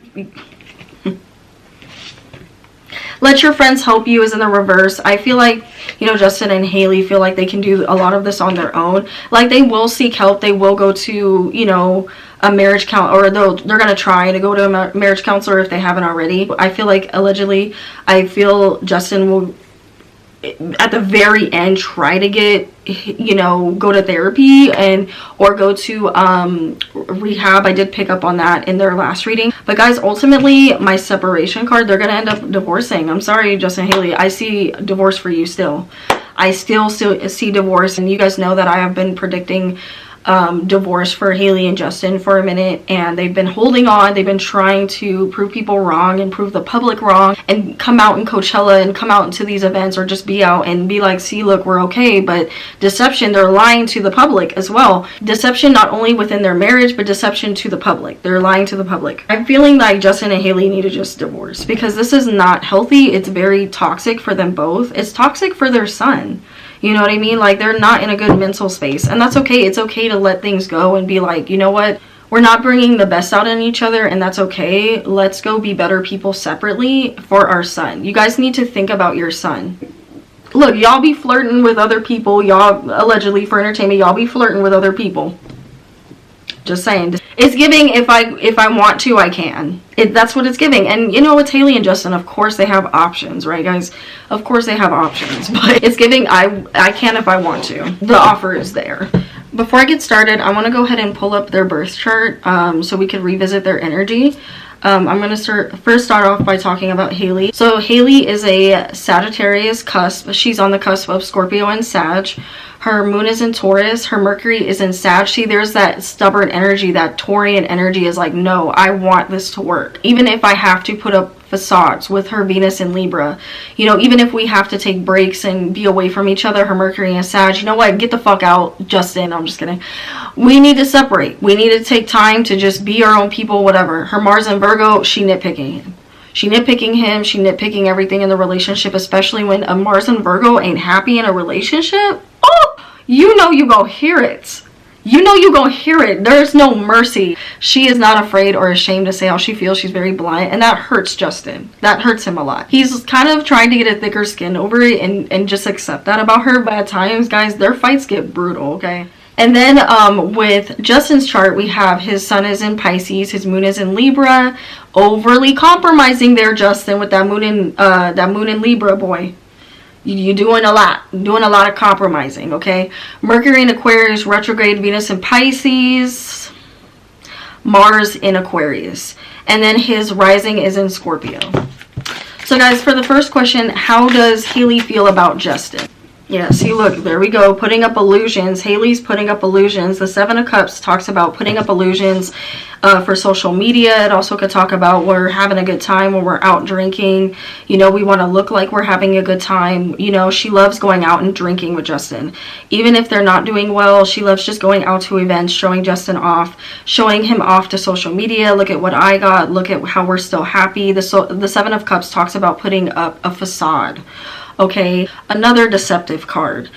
let your friends help you is in the reverse. I feel like, you know, Justin and Hailey feel like they can do a lot of this on their own. Like, they will seek help. They will go to, you know, a marriage counselor, or they're going to try to go to a marriage counselor if they haven't already. I feel like, allegedly, I feel Justin will, at the very end, try to get, you know, go to therapy and or go to rehab. I did pick up on that in their last reading. But guys, ultimately, my separation card, they're gonna end up divorcing. I'm sorry, Justin, Hailey, I see divorce for you still. I still see divorce, and you guys know that I have been predicting divorce for Hailey and Justin for a minute, and they've been holding on. They've been trying to prove people wrong and prove the public wrong and come out in Coachella and come out into these events, or just be out and be like, see, look, we're okay. But deception, they're lying to the public as well. Deception not only within their marriage, but deception to the public. They're lying to the public. I'm feeling like Justin and Hailey need to just divorce, because this is not healthy. It's very toxic for them both. It's toxic for their son. You know what I mean? Like, they're not in a good mental space, and that's okay. It's okay to let things go and be like, you know what? We're not bringing the best out in each other, and that's okay. Let's go be better people separately for our son. You guys need to think about your son. Look, y'all be flirting with other people. Y'all, allegedly for entertainment, y'all be flirting with other people. Just saying. It's giving, if I want to, I can. That's what it's giving. And you know, it's Hailey and Justin. Of course they have options, right, guys? Of course they have options. But it's giving, I can if I want to. The offer is there. Before I get started, I want to go ahead and pull up their birth chart so we can revisit their energy. I'm going to first start off by talking about Hailey. So Hailey is a Sagittarius cusp. She's on the cusp of Scorpio and Sag. Her moon is in Taurus. Her Mercury is in Sag. See, there's that stubborn energy, that Taurian energy is like, no, I want this to work. Even if I have to put up facades with her Venus in Libra. You know, even if we have to take breaks and be away from each other, her Mercury and Sag, you know what? Get the fuck out, Justin. I'm just kidding. We need to separate. We need to take time to just be our own people, whatever. Her Mars in Virgo, she nitpicking him. She nitpicking him. She nitpicking everything in the relationship, especially when a Mars in Virgo ain't happy in a relationship. Oh, you know you go hear it. You know you gonna hear it. There's no mercy. She is not afraid or ashamed to say how she feels. She's very blunt, and that hurts Justin. That hurts him a lot. He's kind of trying to get a thicker skin over it and just accept that about her. But at times, guys, their fights get brutal, okay? And then with Justin's chart, we have his sun is in Pisces, his moon is in Libra. Overly compromising there, Justin, with that moon in Libra, boy. You're doing a lot of compromising, okay? Mercury in Aquarius, retrograde, Venus in Pisces, Mars in Aquarius. And then his rising is in Scorpio. So guys, for the first question, how does Hailey feel about Justin? Yeah, see, look, there we go. Putting up illusions. Hailey's putting up illusions. The Seven of Cups talks about putting up illusions for social media. It also could talk about we're having a good time when we're out drinking. You know, we want to look like we're having a good time. You know, she loves going out and drinking with Justin. Even if they're not doing well, she loves just going out to events, showing Justin off, showing him off to social media. Look at what I got. Look at how we're still happy. The Seven of Cups talks about putting up a facade. Okay, another deceptive card,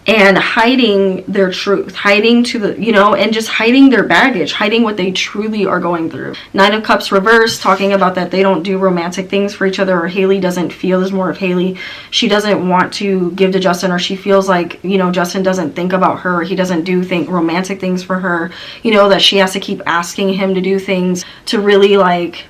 and hiding their truth, hiding to the, you know, and just hiding their baggage, hiding what they truly are going through. Nine of Cups reverse, talking about that they don't do romantic things for each other, or Hailey doesn't feel, is more of Hailey. She doesn't want to give to Justin, or she feels like, you know, Justin doesn't think about her. He doesn't do romantic things for her. You know, that she has to keep asking him to do things to really like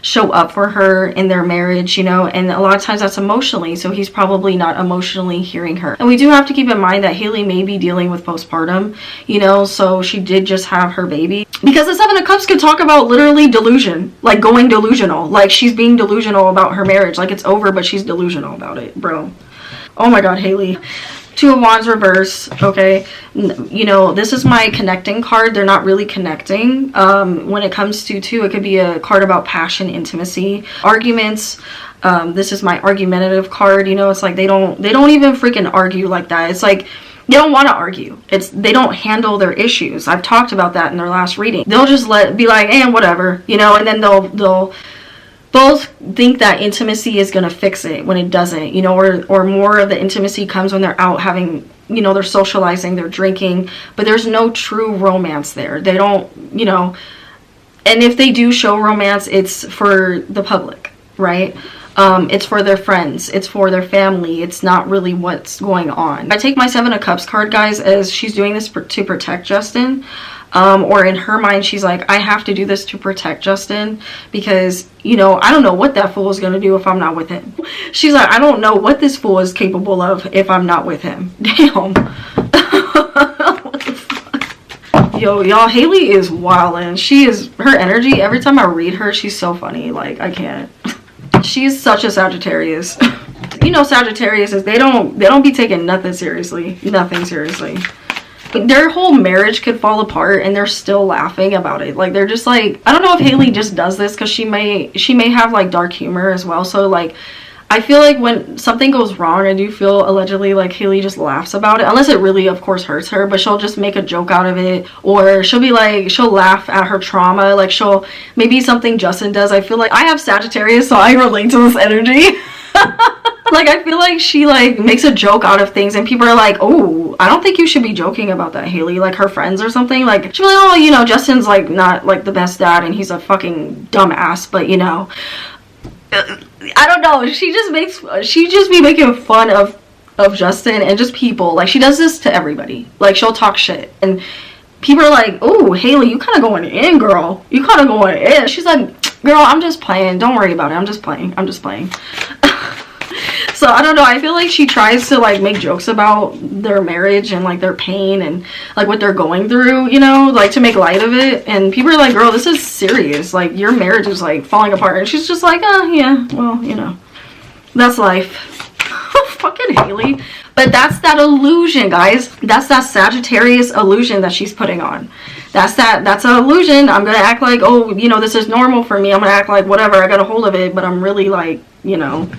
show up for her in their marriage, you know, and a lot of times that's emotionally, so he's probably not emotionally hearing her. And we do have to keep in mind that Hailey may be dealing with postpartum, you know, so she did just have her baby. Because the Seven of Cups could talk about literally delusion, like going delusional, like she's being delusional about her marriage, like it's over, but she's delusional about it, bro. Oh my god, Hailey. Two of Wands reverse, okay? You know, this is my connecting card. They're not really connecting. When it comes to two, it could be a card about passion, intimacy, arguments. This is my argumentative card. You know, it's like they don't even freaking argue like that. It's like they don't want to argue. They don't handle their issues. I've talked about that in their last reading. They'll just be like, whatever, you know, and then they'll both think that intimacy is going to fix it when it doesn't, you know, or more of the intimacy comes when they're out having, you know, they're socializing, they're drinking, but there's no true romance there. They don't, you know, and if they do show romance, it's for the public, right? It's for their friends, it's for their family, it's not really what's going on. I take my Seven of Cups card, guys, as she's doing this to protect Justin. Or in her mind, she's like, I have to do this to protect Justin because, you know, I don't know what that fool is going to do if I'm not with him. She's like, I don't know what this fool is capable of if I'm not with him. Damn. What the fuck? Yo, y'all, Hailey is wildin'. She is, her energy, every time I read her, she's so funny. Like, I can't. She's such a Sagittarius. You know, Sagittarius is, they don't be taking nothing seriously. Nothing seriously. Their whole marriage could fall apart and they're still laughing about it. Like, they're just like, I don't know if Hailey just does this because she may have like dark humor as well. So like, I feel like when something goes wrong, I do feel allegedly like Hailey just laughs about it, unless it really of course hurts her, but she'll just make a joke out of it, or she'll be like, she'll laugh at her trauma. Like, she'll, maybe something Justin does. I feel like I have Sagittarius, so I relate to this energy. Like, I feel like she like makes a joke out of things and people are like, oh, I don't think you should be joking about that, Hailey. Like, her friends or something, like, she'll be like, oh, you know, Justin's like not like the best dad and he's a fucking dumbass, but you know, I don't know, she just be making fun of Justin and just people. Like, she does this to everybody. Like, she'll talk shit and people are like, oh, Hailey, you kind of going in, girl, you kind of going in. She's like, girl, I'm just playing, don't worry about it, I'm just playing. So I don't know, I feel like she tries to like make jokes about their marriage and like their pain and like what they're going through, you know, like to make light of it. And people are like, girl, this is serious, like your marriage is like falling apart. And she's just like, oh yeah, well, you know, that's life. Fucking Hailey. But that's that illusion, guys. That's that Sagittarius illusion that she's putting on. That's an illusion. I'm gonna act like, oh, you know, this is normal for me, I'm gonna act like whatever, I got a hold of it, but I'm really like, you know,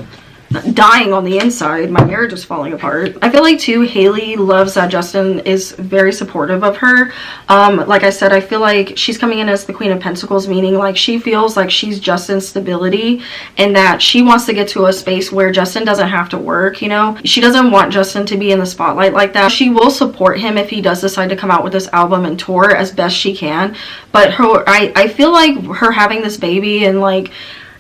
dying on the inside. My marriage is falling apart. I feel like too, Hailey loves that Justin is very supportive of her. Like I said, I feel like she's coming in as the Queen of Pentacles, meaning like she feels like she's Justin's stability and that she wants to get to a space where Justin doesn't have to work, you know. She doesn't want Justin to be in the spotlight like that. She will support him if he does decide to come out with this album and tour as best she can. But I feel like her having this baby and like,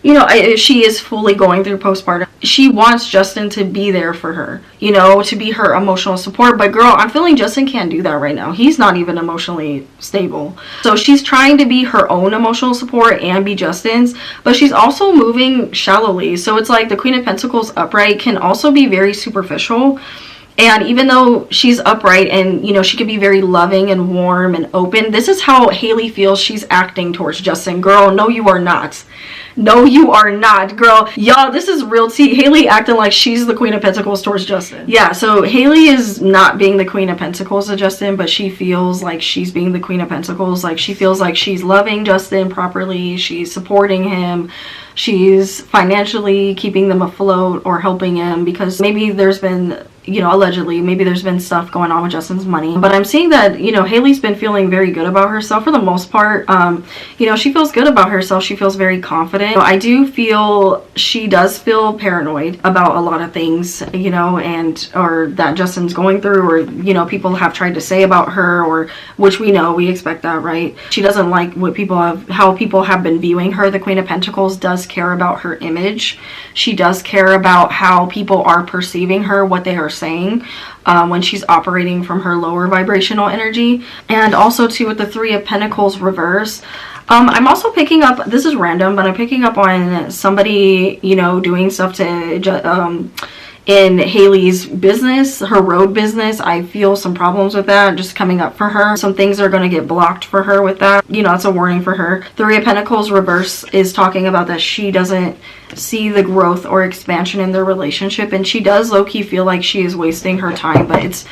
you know, she is fully going through postpartum. She wants Justin to be there for her, you know, to be her emotional support. But girl, I'm feeling Justin can't do that right now. He's not even emotionally stable. So she's trying to be her own emotional support and be Justin's, but she's also moving shallowly. So it's like the Queen of Pentacles upright can also be very superficial. And even though she's upright and, you know, she can be very loving and warm and open, this is how Hailey feels she's acting towards Justin. Girl, no, you are not. No, you are not, girl. Y'all, this is real tea. Hailey acting like she's the Queen of Pentacles towards Justin. Yeah, so Hailey is not being the Queen of Pentacles to Justin, but she feels like she's being the Queen of Pentacles. Like, she feels like she's loving Justin properly. She's supporting him. She's financially keeping them afloat or helping him because maybe there's been, you know, allegedly, maybe there's been stuff going on with Justin's money. But I'm seeing that, you know, Hailey's been feeling very good about herself for the most part. You know, she feels good about herself. She feels very confident. I do feel she does feel paranoid about a lot of things, you know, and or that Justin's going through, or, you know, people have tried to say about her, or which we know, we expect that, right? She doesn't like what how people have been viewing her. The Queen of Pentacles does care about her image. She does care about how people are perceiving her, what they are saying when she's operating from her lower vibrational energy. And also too, with the Three of Pentacles reverse, I'm also picking up, this is random, but I'm picking up on somebody, you know, doing stuff to in Hailey's business, her road business. I feel some problems with that just coming up for her. Some things are going to get blocked for her with that. You know, it's a warning for her. Three of Pentacles reverse is talking about that she doesn't see the growth or expansion in their relationship, and she does low-key feel like she is wasting her time. But it's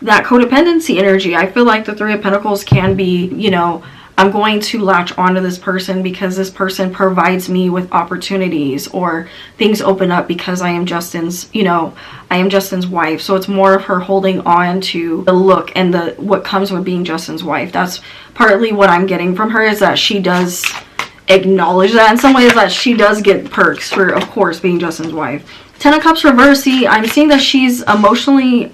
that codependency energy. I feel like the Three of Pentacles can be, you know, I'm going to latch onto this person because this person provides me with opportunities, or things open up because I am Justin's, you know, I am Justin's wife. So it's more of her holding on to the look and what comes with being Justin's wife. That's partly what I'm getting from her, is that she does, acknowledge that in some ways, that she does get perks for, of course, being Justin's wife. 10 of Cups reverse. See, I'm seeing that she's emotionally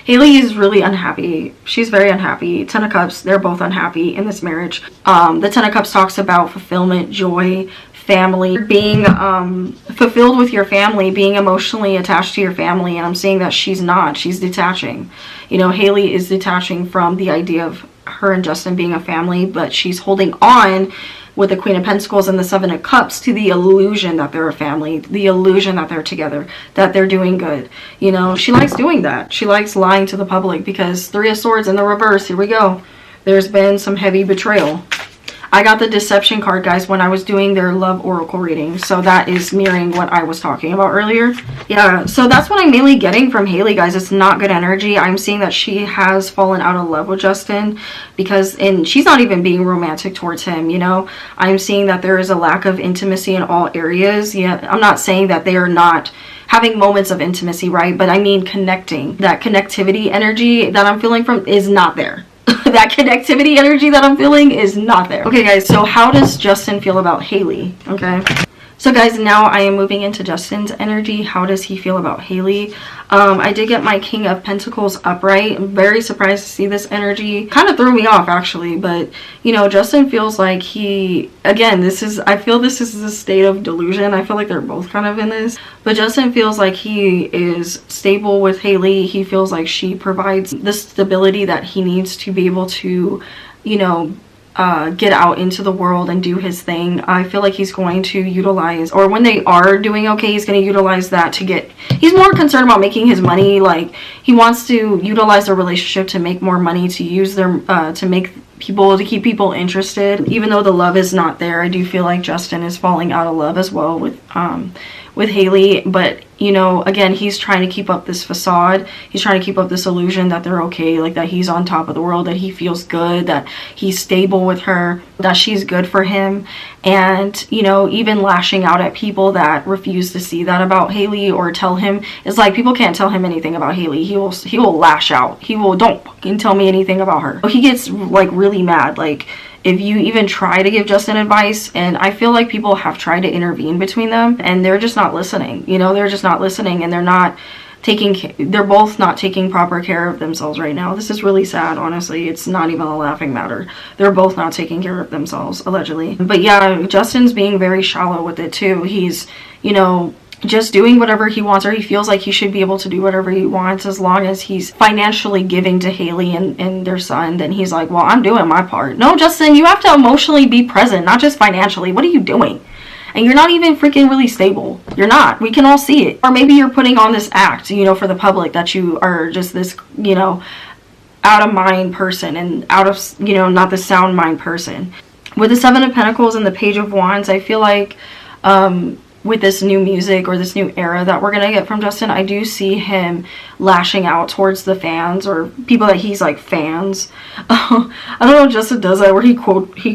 Hailey is really unhappy. She's very unhappy. 10 of Cups, they're both unhappy in this marriage. The 10 of Cups talks about fulfillment, joy, family, being fulfilled with your family, being emotionally attached to your family. And I'm seeing that she's not. She's detaching. You know, Hailey is detaching from the idea of her and Justin being a family, but she's holding on with the Queen of Pentacles and the Seven of Cups to the illusion that they're a family, the illusion that they're together, that they're doing good. You know, she likes doing that. She likes lying to the public, because Three of Swords in the reverse, here we go. There's been some heavy betrayal. I got the deception card, guys, when I was doing their love oracle reading. So that is mirroring what I was talking about earlier. Yeah, so that's what I'm mainly getting from Hailey, guys. It's not good energy. I'm seeing that she has fallen out of love with Justin, and she's not even being romantic towards him, you know. I'm seeing that there is a lack of intimacy in all areas. Yeah, I'm not saying that they are not having moments of intimacy, right? But I mean connecting. That connectivity energy that I'm feeling from is not there. That connectivity energy that I'm feeling is not there. Okay, guys, so how does Justin feel about Hailey? Okay, so guys, now I am moving into Justin's energy. How does he feel about Hailey? I did get my King of Pentacles upright. I'm very surprised to see this energy. Kind of threw me off, actually, but you know, Justin feels like I feel this is a state of delusion. I feel like they're both kind of in this, but Justin feels like he is stable with Hailey. He feels like she provides the stability that he needs to be able to, you know, get out into the world and do his thing. I feel like he's going to utilize, or when they are doing okay, he's going to utilize that to get, he's more concerned about making his money. Like, he wants to utilize their relationship to make more money, to use their, to keep people interested. Even though the love is not there, I do feel like Justin is falling out of love as well with Hailey. But you know, again, he's trying to keep up this facade. He's trying to keep up this illusion that they're okay, like that he's on top of the world, that he feels good, that he's stable with her, that she's good for him. And you know, even lashing out at people that refuse to see that about Hailey or tell him, it's like people can't tell him anything about Hailey. He will lash out. He will, don't fucking tell me anything about her. He gets like really mad, like if you even try to give Justin advice. And I feel like people have tried to intervene between them, and they're just not listening. You know, they're just not listening, and they're both not taking proper care of themselves right now. This is really sad, honestly. It's not even a laughing matter. They're both not taking care of themselves, allegedly. But yeah, Justin's being very shallow with it too. He's, you know, just doing whatever he wants, or he feels like he should be able to do whatever he wants as long as he's financially giving to Hailey and their son. Then he's like, well, I'm doing my part. No, Justin, you have to emotionally be present, not just financially. What are you doing? And you're not even freaking really stable. You're not. We can all see it. Or maybe you're putting on this act, you know, for the public, that you are just this, you know, out of mind person, and out of, you know, not the sound mind person. With the Seven of Pentacles and the Page of Wands, I feel like with this new music or this new era that we're gonna get from Justin, I do see him lashing out towards the fans, or people that he's like fans. I don't know if Justin does that, where he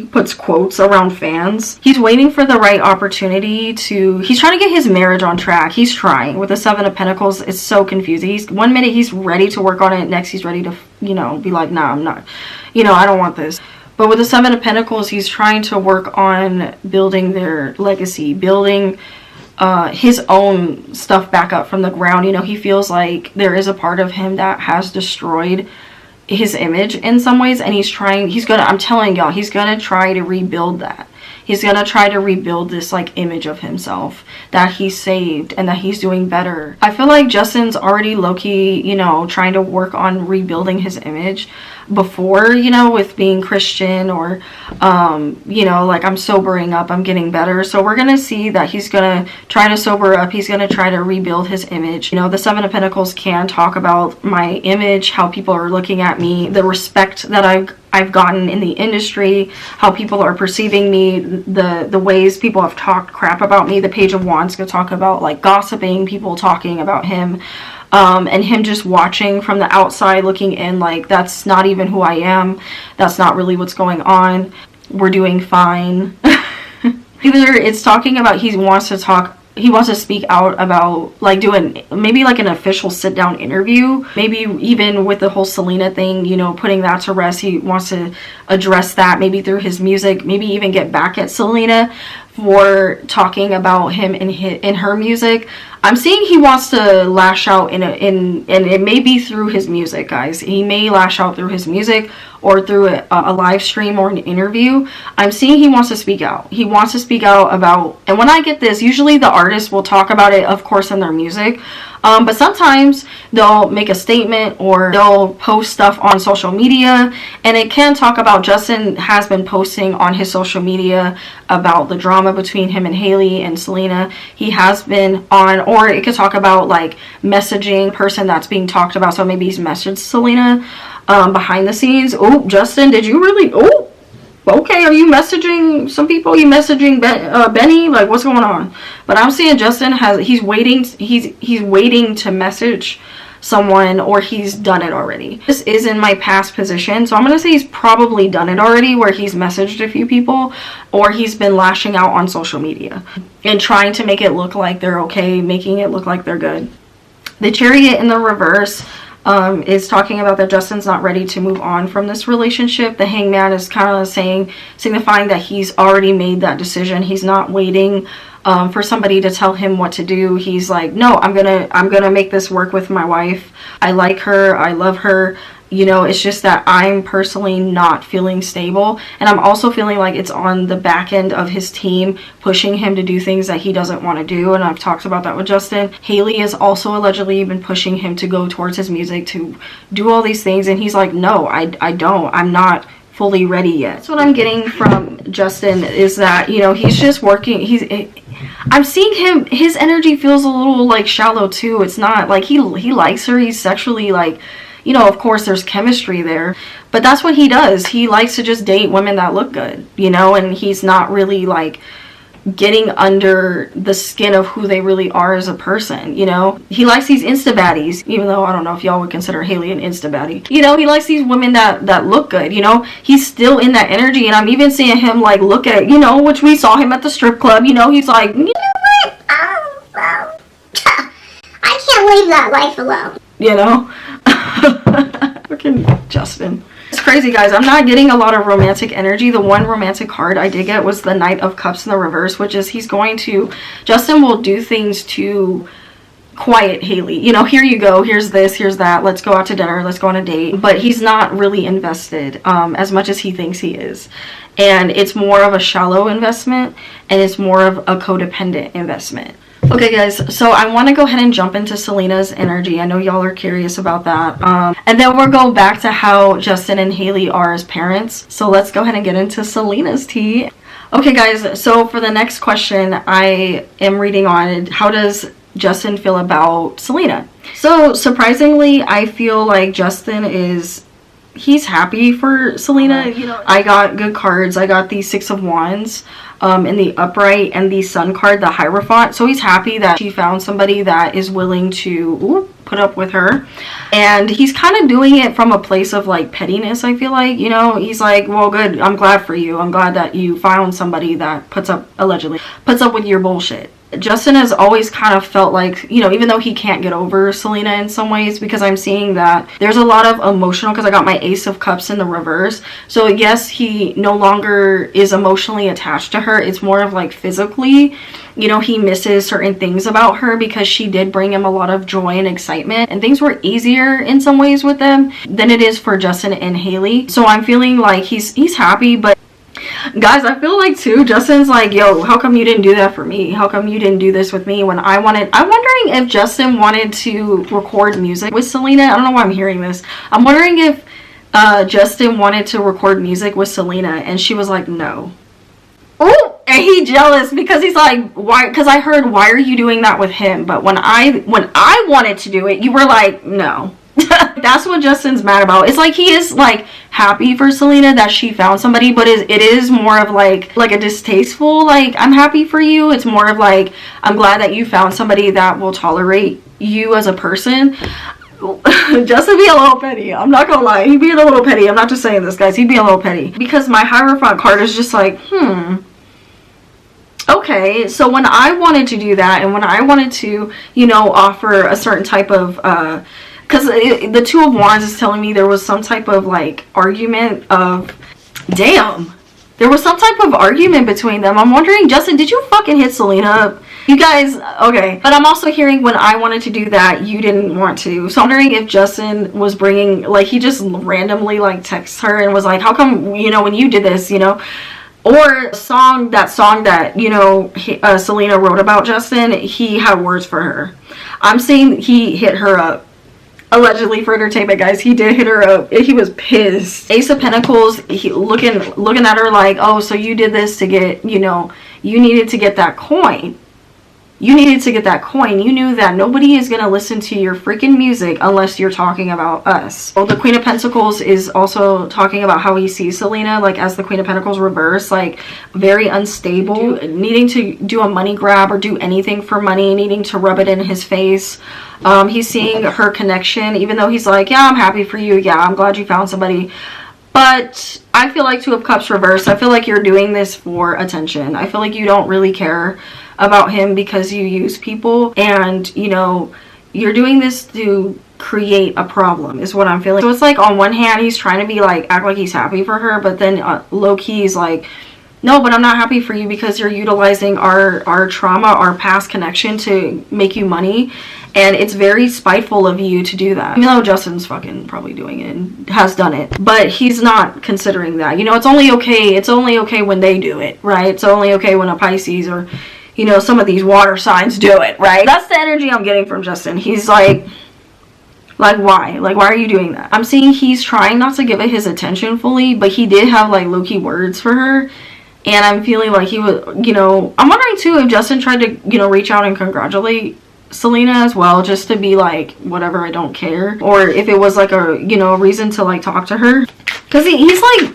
puts quotes around fans. He's waiting for the right opportunity he's trying to get his marriage on track. He's trying. With the Seven of Pentacles, it's so confusing. One minute he's ready to work on it, next he's ready to, you know, be like, nah, I'm not, you know, I don't want this. But with the Seven of Pentacles, he's trying to work on building their legacy, building his own stuff back up from the ground. You know, he feels like there is a part of him that has destroyed his image in some ways, and I'm telling y'all, he's gonna try to rebuild that. He's gonna try to rebuild this like image of himself that he saved and that he's doing better. I feel like Justin's already low-key, you know, trying to work on rebuilding his image before, you know, with being Christian, or you know, like, I'm sobering up, I'm getting better. So we're gonna see that he's gonna try to sober up. He's gonna try to rebuild his image. You know, the Seven of Pentacles can talk about my image, how people are looking at me, the respect that I've gotten in the industry, how people are perceiving me, the ways people have talked crap about me. The Page of Wands could talk about like gossiping, people talking about him, and him just watching from the outside looking in, like, that's not even who I am, that's not really what's going on, we're doing fine. Either it's talking about he wants to talk he wants to speak out about, like, doing maybe like an official sit down interview, maybe even with the whole Selena thing, you know, putting that to rest. He wants to address that maybe through his music, maybe even get back at Selena for talking about him in her music. I'm seeing he wants to lash out and it may be through his music, guys. He may lash out through his music or through a live stream or an interview. I'm seeing he wants to speak out. He wants to speak out about, and when I get this, usually the artist will talk about it, of course, in their music. But sometimes they'll make a statement or they'll post stuff on social media, and it can talk about, Justin has been posting on his social media about the drama between him and Hailey and Selena. He has been on, or it could talk about like messaging person that's being talked about. So maybe he's messaged Selena behind the scenes. Oh, Justin, did you really? Oh, okay, are you messaging some people? Are you messaging Benny? Like, what's going on? But I'm seeing Justin he's waiting to message someone, or he's done it already. This is in my past position, so I'm gonna say he's probably done it already, where he's messaged a few people, or he's been lashing out on social media and trying to make it look like they're okay, making it look like they're good. The Chariot in the reverse is talking about that Justin's not ready to move on from this relationship. The Hangman is kind of signifying that he's already made that decision. He's not waiting for somebody to tell him what to do. He's like, no, I'm gonna make this work with my wife. I like her, I love her. You know, it's just that I'm personally not feeling stable, and I'm also feeling like it's on the back end of his team pushing him to do things that he doesn't want to do, and I've talked about that with Justin. Hailey has also allegedly been pushing him to go towards his music, to do all these things, and he's like, no, I don't. I'm not fully ready yet. That's what I'm getting from Justin, is that, you know, he's just working. I'm seeing him, his energy feels a little like shallow too. It's not like he likes her. He's sexually, like, you know, of course there's chemistry there, but that's what he does. He likes to just date women that look good, you know, and he's not really like getting under the skin of who they really are as a person, you know. He likes these insta baddies, even though I don't know if y'all would consider Hailey an insta baddie. You know, he likes these women that look good, you know. He's still in that energy, and I'm even seeing him like look at, you know, which we saw him at the strip club, you know, he's like, you know what? Well, I can't leave that life alone. You know? Freaking Justin. It's crazy, guys. I'm not getting a lot of romantic energy. The one romantic card I did get was the Knight of Cups in the reverse, which is Justin will do things to quiet Hailey. You know, here you go, here's this, here's that, let's go out to dinner, let's go on a date. But he's not really invested as much as he thinks he is. And it's more of a shallow investment, and it's more of a codependent investment. Okay, guys, so I want to go ahead and jump into Selena's energy. I know y'all are curious about that. And then we'll go back to how Justin and Hailey are as parents. So let's go ahead and get into Selena's tea. Okay, guys, so for the next question, I am reading on how does Justin feel about Selena. So surprisingly, I feel like Justin he's happy for Selena. You know, I got good cards. I got the Six of Wands in the upright, and the Sun card, the Hierophant. So he's happy that she found somebody that is willing to put up with her. And he's kind of doing it from a place of like pettiness, I feel like. You know, he's like, well, good, I'm glad for you. I'm glad that you found somebody that allegedly puts up with your bullshit. Justin has always kind of felt like, you know, even though he can't get over Selena in some ways, because I'm seeing that there's a lot of emotional, because I got my Ace of Cups in the reverse. So yes, he no longer is emotionally attached to her. It's more of like physically, you know, he misses certain things about her because she did bring him a lot of joy and excitement, and things were easier in some ways with them than it is for Justin and Hailey. So I'm feeling like he's happy, but guys, I feel like too, Justin's like, yo, how come you didn't do that for me? How come you didn't do this with me when I'm wondering if Justin wanted to record music with Selena. I don't know why I'm hearing this. I'm wondering if Justin wanted to record music with Selena, and she was like, no. Oh, and he jealous because he's like, why? Because I heard, why are you doing that with him? But when I wanted to do it, you were like, no. That's what Justin's mad about. It's like he is like happy for Selena that she found somebody, but it is more of like a distasteful, like, I'm happy for you. It's more of like, I'm glad that you found somebody that will tolerate you as a person. Justin be a little petty. I'm not gonna lie. He'd be a little petty. I'm not just saying this, guys. He'd be a little petty. Because my Hierophant card is just like, Okay, so when I wanted to do that, and when I wanted to, you know, offer a certain type of, because the Two of Wands is telling me there was some type of, like, argument of, damn, there was some type of argument between them. I'm wondering, Justin, did you fucking hit Selena up? You guys, okay. But I'm also hearing when I wanted to do that, you didn't want to. So I'm wondering if Justin was bringing, like, he just randomly, like, texts her and was like, how come, you know, when you did this, you know? Or that song that, you know, Selena wrote about Justin, he had words for her. I'm saying he hit her up. Allegedly for entertainment, guys. He did hit her up. He was pissed. Ace of Pentacles, he looking at her like, oh, so you did this to get, you know, you needed to get that coin. You needed to get that coin. You knew that nobody is going to listen to your freaking music unless you're talking about us. Well, the Queen of Pentacles is also talking about how he sees Selena, like, as the Queen of Pentacles reverse, like, very unstable, needing to do a money grab or do anything for money, needing to rub it in his face. He's seeing her connection, even though he's like, yeah, I'm happy for you. Yeah, I'm glad you found somebody. But I feel like Two of Cups reverse. I feel like you're doing this for attention. I feel like you don't really care about him because you use people, and, you know, you're doing this to create a problem is what I'm feeling. So it's like on one hand he's trying to be like, act like he's happy for her, but then low-key he's like, no, but I'm not happy for you because you're utilizing our trauma, our past connection to make you money. And it's very spiteful of you to do that. Even though Justin's fucking probably doing it and has done it. But he's not considering that. You know, it's only okay when they do it, right? It's only okay when a Pisces or, you know, some of these water signs do it, right? That's the energy I'm getting from Justin. He's like why? Like, why are you doing that? I'm seeing he's trying not to give it his attention fully, but he did have, like, low-key words for her. And I'm feeling like he would, you know, I'm wondering too if Justin tried to, you know, reach out and congratulate Selena as well, just to be like, whatever, I don't care. Or if it was like a, you know, a reason to like talk to her. Because he's like,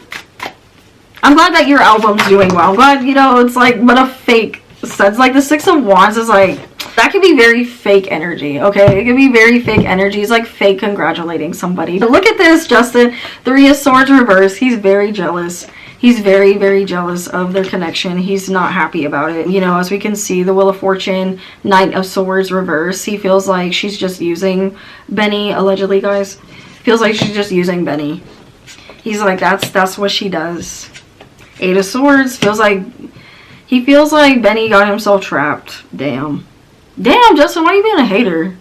I'm glad that your album's doing well. I'm glad, you know, it's like, but a fake sense. Like the Six of Wands is like, that could be very fake energy, okay? It could be very fake energy. It's like fake congratulating somebody. But look at this, Justin. Three of Swords reverse. He's very jealous. He's very, very jealous of their connection. He's not happy about it. You know, as we can see, the Wheel of Fortune, Knight of Swords reverse. He feels like she's just using Benny, allegedly, guys. Feels like she's just using Benny. He's like, that's what she does. Eight of Swords he feels like Benny got himself trapped. Damn, Justin, why are you being a hater?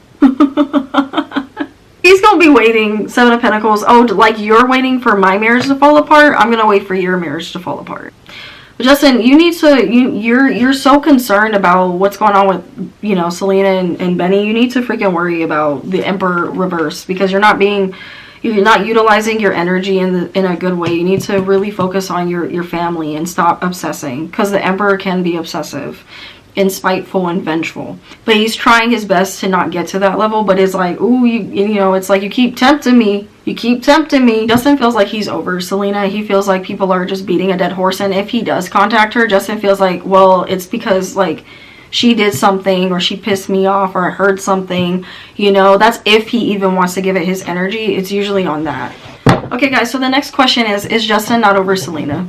He's gonna be waiting. Seven of Pentacles. Oh, like you're waiting for my marriage to fall apart? I'm gonna wait for your marriage to fall apart. But Justin, you need to, you're so concerned about what's going on with, you know, Selena and Benny. You need to freaking worry about the Emperor reverse, because you're not utilizing your energy in a good way. You need to really focus on your family and stop obsessing, because the Emperor can be obsessive and spiteful and vengeful. But he's trying his best to not get to that level, but it's like, ooh, you know, it's like, you keep tempting me. Justin feels like he's over Selena. He feels like people are just beating a dead horse, and if he does contact her, Justin feels like, well, it's because, like, she did something, or she pissed me off, or I heard something, you know. That's if he even wants to give it his energy. It's usually on that. Okay, guys, so the next question is Justin not over Selena?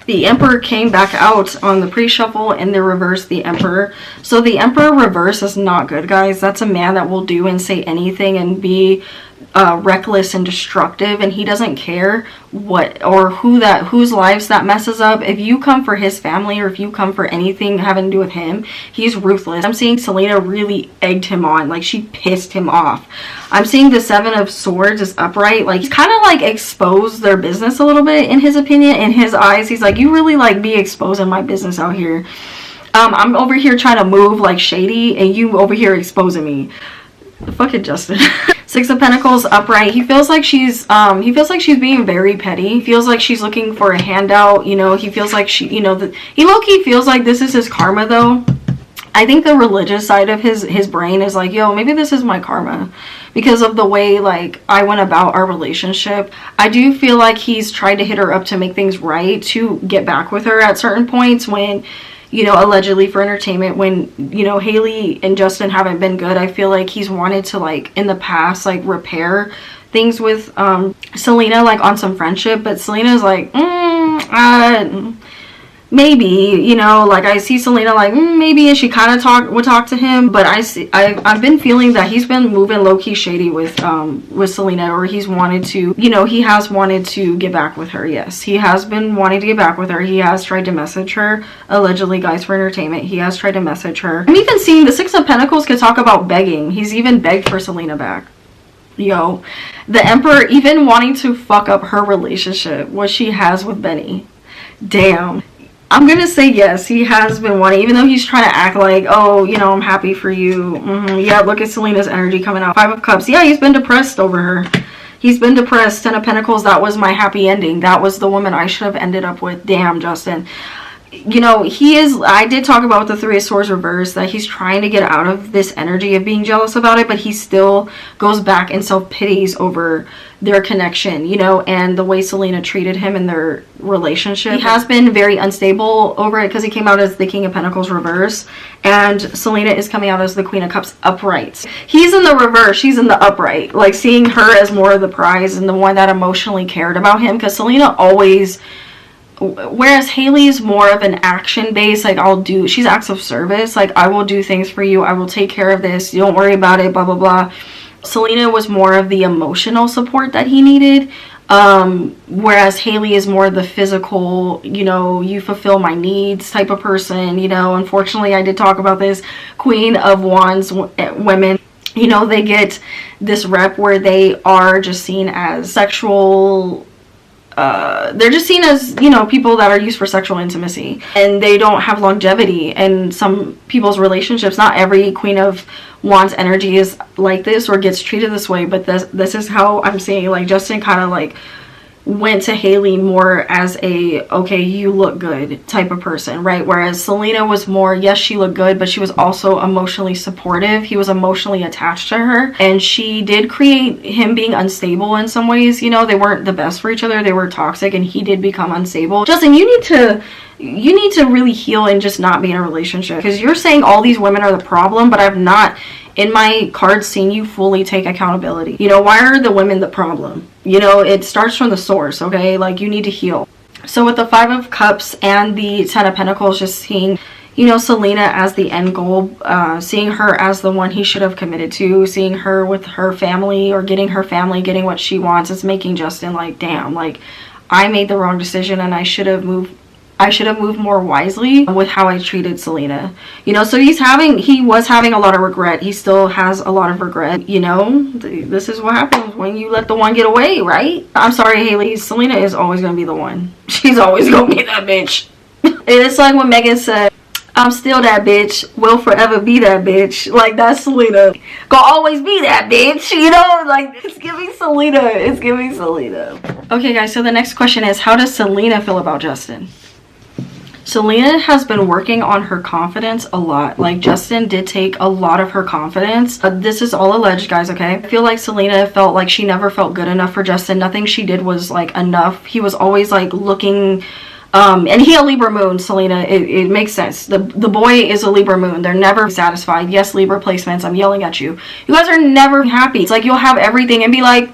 The Emperor came back out on the pre-shuffle, and the reverse, the Emperor. So the Emperor reverse is not good, guys. That's a man that will do and say anything and be reckless and destructive, and he doesn't care what or whose lives that messes up. If you come for his family, or if you come for anything having to do with him, he's ruthless. I'm seeing Selena really egged him on, like she pissed him off. I'm seeing the Seven of Swords is upright, like he's kind of like exposed their business a little bit, in his opinion. In his eyes, he's like, you really like be exposing my business out here. I'm over here trying to move like shady, and you over here exposing me. Fucking Justin. Six of Pentacles upright. He feels like she's being very petty. He feels like she's looking for a handout, you know. He feels like he low-key feels like this is his karma, though. I think the religious side of his brain is like, yo, maybe this is my karma because of the way, like, I went about our relationship. I do feel like he's tried to hit her up to make things right, to get back with her at certain points when, you know, allegedly for entertainment, when, you know, Hailey and Justin haven't been good. I feel like he's wanted to, like, in the past, like, repair things with Selena, like, on some friendship. But Selena's like, maybe, you know, like I see Selena like maybe, and she kind of would talk to him, but I've been feeling that he's been moving low-key shady with Selena, or he's wanted to, you know, he has wanted to get back with her. Yes, he has been wanting to get back with her. He has tried to message her, allegedly, guys, for entertainment. He has tried to message her. I'm even seeing the Six of Pentacles could talk about begging. He's even begged for Selena back. Yo, the Emperor even wanting to fuck up her relationship, what she has with Benny. Damn. I'm gonna say yes, he has been wanting, even though he's trying to act like, oh, you know, I'm happy for you. Yeah, look at Selena's energy coming out. Five of Cups. Yeah, he's been depressed over her. He's been depressed. Ten of Pentacles, that was my happy ending. That was the woman I should have ended up with. Damn, Justin. You know, I did talk about with the Three of Swords reverse that he's trying to get out of this energy of being jealous about it, but he still goes back and self-pities over their connection, you know, and the way Selena treated him in their relationship. He has been very unstable over it because he came out as the King of Pentacles reverse, and Selena is coming out as the Queen of Cups upright. He's in the reverse, she's in the upright, like seeing her as more of the prize and the one that emotionally cared about him, because Selena always, whereas Hailey is more of an action based, like she's acts of service, like I will do things for you, I will take care of this, don't worry about it, blah blah blah. Selena was more of the emotional support that he needed, whereas Hailey is more the physical, you know, you fulfill my needs type of person. You know, unfortunately I did talk about this, Queen of Wands women, you know, they get this rep where they are just seen as sexual, they're just seen as, you know, people that are used for sexual intimacy, and they don't have longevity in some people's relationships. Not every Queen of Wands energy is like this or gets treated this way, but this is how I'm seeing, like, Justin kind of like went to Hailey more as a, okay, you look good type of person, right? Whereas Selena was more, yes, she looked good, but she was also emotionally supportive. He was emotionally attached to her, and she did create him being unstable in some ways. You know, they weren't the best for each other, they were toxic, and he did become unstable. Justin, you need to really heal and just not be in a relationship, because you're saying all these women are the problem, but I've not in my cards seen you fully take accountability. You know, why are the women the problem? You know, it starts from the source, okay? Like, you need to heal. So with the Five of Cups and the Ten of Pentacles, just seeing, you know, Selena as the end goal, seeing her as the one he should have committed to, seeing her with her family, or getting her family, getting what she wants, it's making Justin like, damn, like, I made the wrong decision, and I should have moved more wisely with how I treated Selena. You know, so he was having a lot of regret. He still has a lot of regret. You know, this is what happens when you let the one get away, right? I'm sorry, Hailey. Selena is always going to be the one. She's always going to be that bitch. It's like when Megan said, I'm still that bitch, will forever be that bitch. Like, that's Selena. Gonna always be that bitch, you know? Like, it's giving Selena. It's giving Selena. Okay, guys, so the next question is, how does Selena feel about Justin? Selena has been working on her confidence a lot. Like, Justin did take a lot of her confidence. This is all alleged, guys, okay? I feel like Selena felt like she never felt good enough for Justin. Nothing she did was, like, enough. He was always, like, looking... and he a Libra moon, Selena. It makes sense. The boy is a Libra moon. They're never satisfied. Yes, Libra placements. I'm yelling at you. You guys are never happy. It's like you'll have everything and be like,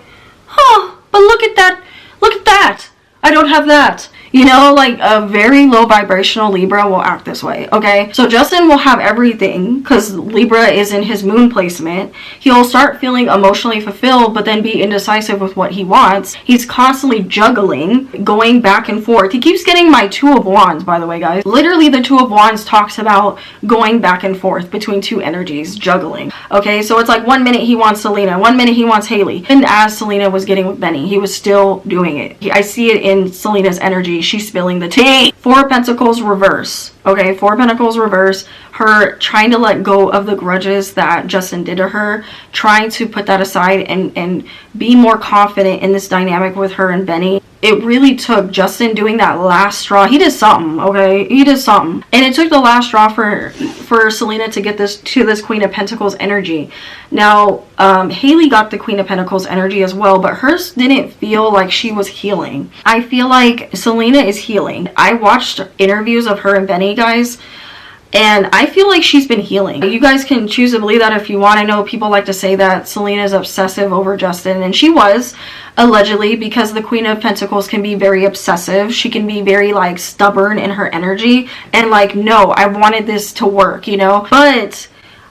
huh, but look at that. Look at that. I don't have that. You know, like a very low vibrational Libra will act this way, okay? So Justin will have everything because Libra is in his moon placement. He'll start feeling emotionally fulfilled, but then be indecisive with what he wants. He's constantly juggling, going back and forth. He keeps getting my Two of Wands, by the way, guys. Literally, the Two of Wands talks about going back and forth between two energies, juggling. Okay, so it's like 1 minute he wants Selena, 1 minute he wants Hailey. And as Selena was getting with Benny, he was still doing it. I see it in Selena's energy. She's spilling the tea. Four of Pentacles reverse. Okay, Four of Pentacles reverse. Her trying to let go of the grudges that Justin did to her, trying to put that aside and be more confident in this dynamic with her and Benny. It really took Justin doing that last straw. He did something, okay? He did something. And it took the last straw for Selena to get this Queen of Pentacles energy. Now, Hailey got the Queen of Pentacles energy as well, but hers didn't feel like she was healing. I feel like Selena is healing. I watched interviews of her and Benny, guys. And I feel like she's been healing. You guys can choose to believe that if you want. I know people like to say that Selena is obsessive over Justin, and she was, allegedly, because the Queen of Pentacles can be very obsessive. She can be very, like, stubborn in her energy and like, no, I wanted this to work, you know? But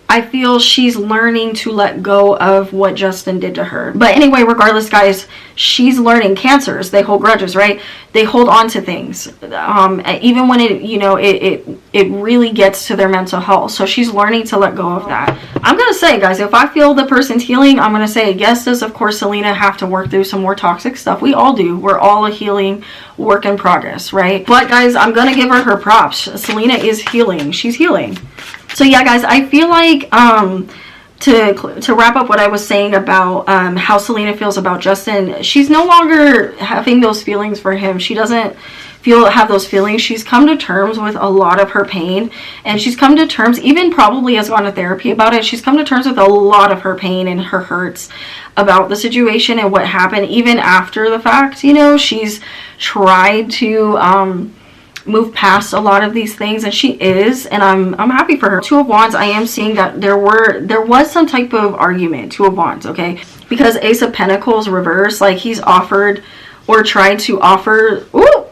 I feel she's learning to let go of what Justin did to her. But anyway, regardless, guys, she's learning. Cancers, they hold grudges, right? They hold on to things, even when it, you know, it really gets to their mental health. So she's learning to let go of that. I'm gonna say, guys, if I feel the person's healing, I'm gonna say, yes, does of course Selena have to work through some more toxic stuff? We all do. We're all a healing work in progress, right? But guys, I'm gonna give her props. Selena is healing. She's healing. So yeah, guys, I feel like to wrap up what I was saying about how Selena feels about Justin, she's no longer having those feelings for him. She doesn't have those feelings. She's come to terms with a lot of her pain, and she's come to terms, even probably has gone to therapy about it. She's come to terms with a lot of her pain and her hurts about the situation and what happened. Even after the fact, you know, she's tried to move past a lot of these things, and she is, and I'm happy for her. Two of Wands, I am seeing that there was some type of argument. Two of Wands, okay, because Ace of Pentacles reverse, like he's offered or tried to offer. Ooh,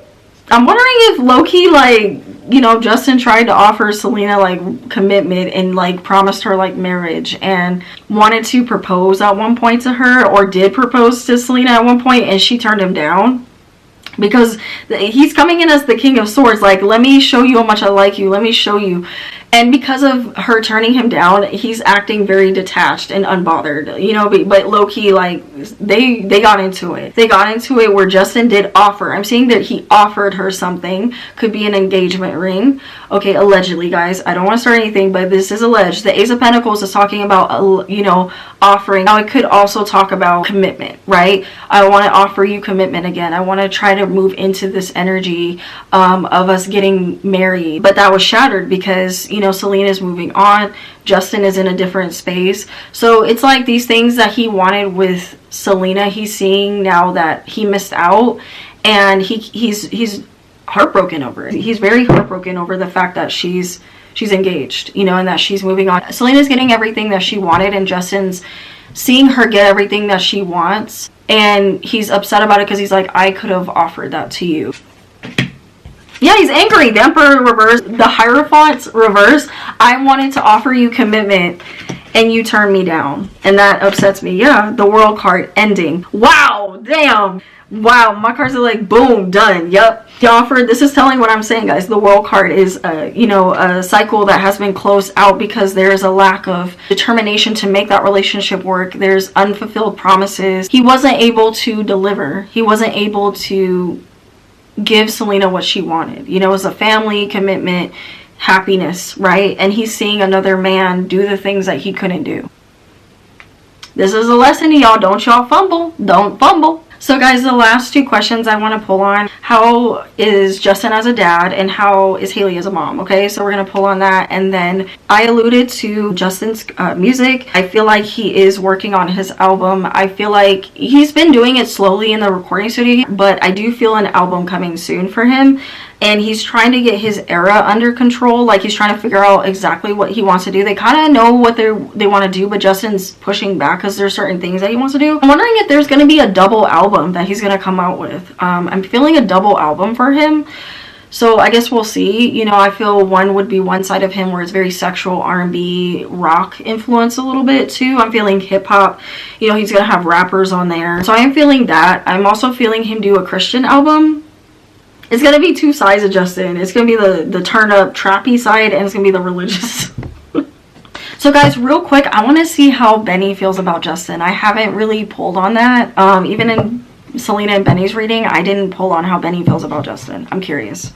I'm wondering if low-key, like, you know, Justin tried to offer Selena like commitment and like promised her like marriage and wanted to propose at one point to her, or did propose to Selena at one point, and she turned him down. Because he's coming in as the King of Swords, like, let me show you how much I like you, let me show you. And because of her turning him down, he's acting very detached and unbothered, you know. But low-key, like, they got into it. They got into it where Justin did offer. I'm seeing that he offered her something. Could be an engagement ring. Okay, allegedly, guys. I don't want to start anything, but this is alleged. The Ace of Pentacles is talking about, you know, offering. Now, it could also talk about commitment, right? I want to offer you commitment again. I want to try to move into this energy of us getting married. But that was shattered because, you know, Selena's moving on. Justin is in a different space. So it's like these things that he wanted with Selena, he's seeing now that he missed out, and he's heartbroken over it. He's very heartbroken over the fact that she's engaged, you know, and that she's moving on. Selena's getting everything that she wanted, and Justin's seeing her get everything that she wants, and he's upset about it because he's like, I could have offered that to you. Yeah, he's angry. The Emperor reverse, the Hierophant reverse. I wanted to offer you commitment and you turned me down, and that upsets me. Yeah, the World card ending. Wow, damn. Wow, my cards are like, boom, done. Yep. He offered. This is telling what I'm saying, guys. The World card is, you know, a cycle that has been closed out because there is a lack of determination to make that relationship work. There's unfulfilled promises. He wasn't able to deliver. He wasn't able to give Selena what she wanted. You know, it was a family commitment, happiness, right? And he's seeing another man do the things that he couldn't do. This is a lesson to y'all. Don't y'all fumble. Don't fumble. So guys, the last two questions I want to pull on: how is Justin as a dad, and how is Hailey as a mom? Okay, so we're going to pull on that. And then I alluded to Justin's music. I feel like he is working on his album. I feel like he's been doing it slowly in the recording studio, but I do feel an album coming soon for him. And he's trying to get his era under control. Like, he's trying to figure out exactly what he wants to do. They kind of know what they want to do, but Justin's pushing back because there's certain things that he wants to do. I'm wondering if there's going to be a double album that he's going to come out with. I'm feeling a double album for him. So I guess we'll see. You know, I feel one would be one side of him where it's very sexual, R&B, rock influence a little bit too. I'm feeling hip hop. You know, he's going to have rappers on there. So I am feeling that. I'm also feeling him do a Christian album. It's going to be two sides of Justin. It's going to be the turn up trappy side, and it's going to be the religious. So guys, real quick, I want to see how Benny feels about Justin. I haven't really pulled on that. Even in Selena and Benny's reading, I didn't pull on how Benny feels about Justin. I'm curious.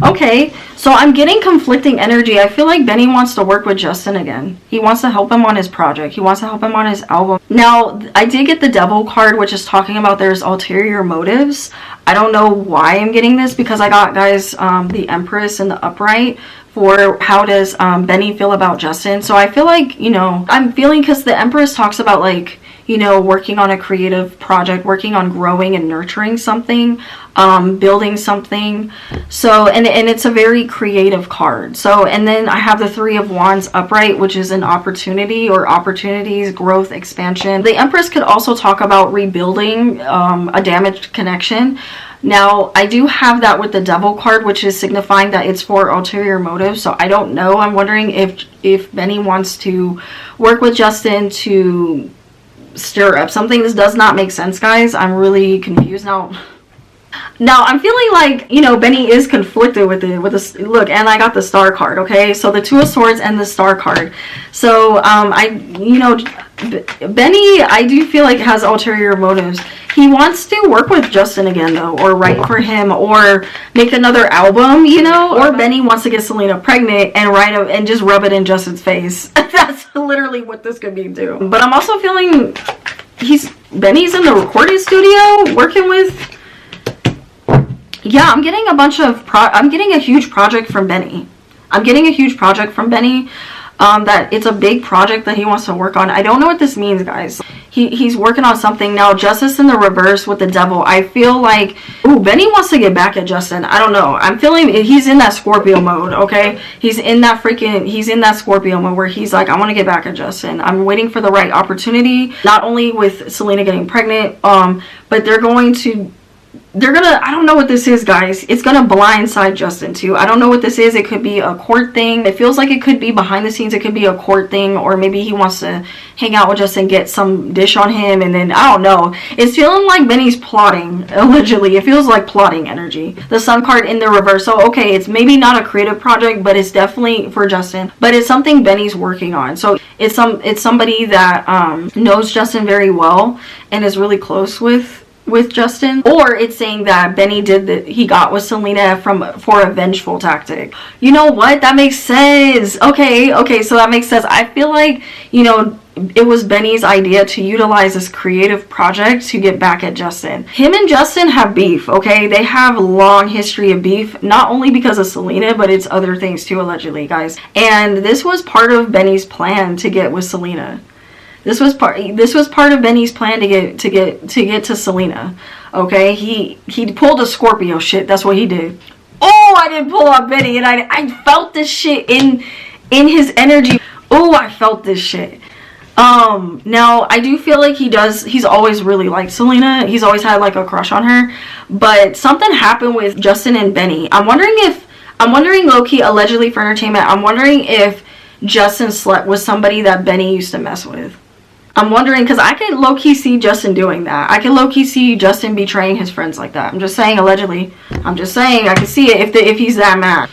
Okay, so I'm getting conflicting energy. I feel like Benny wants to work with Justin again. He wants to help him on his project. He wants to help him on his album. Now, I did get the Devil card, which is talking about there's ulterior motives. I don't know why I'm getting this, because I got, guys, the Empress and the Upright for how does Benny feel about Justin. So I feel like, you know, I'm feeling, because the Empress talks about, like, you know, working on a creative project, working on growing and nurturing something, building something. So, and it's a very creative card. So, and then I have the Three of Wands upright, which is an opportunity or opportunities, growth, expansion. The Empress could also talk about rebuilding a damaged connection. Now, I do have that with the Devil card, which is signifying that it's for ulterior motives. So I don't know. I'm wondering if Benny wants to work with Justin to stir up something. This does not make sense, guys. I'm really confused now. Now, I'm feeling like, you know, Benny is conflicted with it, with this. Look, and I got the Star card, okay? So the Two of Swords and the Star card. So, you know, Benny, I do feel like has ulterior motives. He wants to work with Justin again, though, or write for him, or make another album, you know? Or Benny wants to get Selena pregnant and and just rub it in Justin's face. That's literally what this could be, too. But I'm also feeling Benny's in the recording studio working with... Yeah, I'm getting a bunch of I'm getting a huge project from Benny. I'm getting a huge project from Benny. That it's a big project that he wants to work on. I don't know what this means, guys. He's working on something now. Justice in the reverse with the Devil. I feel like, ooh, Benny wants to get back at Justin. I don't know. I'm feeling he's in that Scorpio mode, okay? He's in that Scorpio mode where he's like, I want to get back at Justin. I'm waiting for the right opportunity. Not only with Selena getting pregnant, but they're gonna, I don't know what this is, guys. It's gonna blindside Justin too. I don't know what this is. It could be a court thing. It feels like it could be behind the scenes. It could be a court thing, or maybe he wants to hang out with Justin, get some dish on him, and then I don't know. It's feeling like Benny's plotting, allegedly. It feels like plotting energy. The Sun card in the reverse. So okay, it's maybe not a creative project, but it's definitely for Justin. But it's something Benny's working on. So it's somebody that knows Justin very well and is really close with Justin, or it's saying that Benny he got with Selena for a vengeful tactic. You know what? That makes sense. Okay, so that makes sense. I feel like, you know, it was Benny's idea to utilize this creative project to get back at Justin. Him and Justin have beef, okay? They have a long history of beef, not only because of Selena, but it's other things too, allegedly, guys. And this was part of Benny's plan to get with Selena. This was part of Benny's plan to get to Selena. Okay, he pulled a Scorpio shit. That's what he did. Oh, I didn't pull up Benny, and I felt this shit in his energy. Oh, I felt this shit. Now I do feel like he's always really liked Selena. He's always had like a crush on her, but something happened with Justin and Benny. I'm wondering low-key, allegedly for entertainment, I'm wondering if Justin slept with somebody that Benny used to mess with. I'm wondering, because I could low-key see Justin doing that. I could low-key see Justin betraying his friends like that. I'm just saying, allegedly. I'm just saying, I could see it if he's that mad.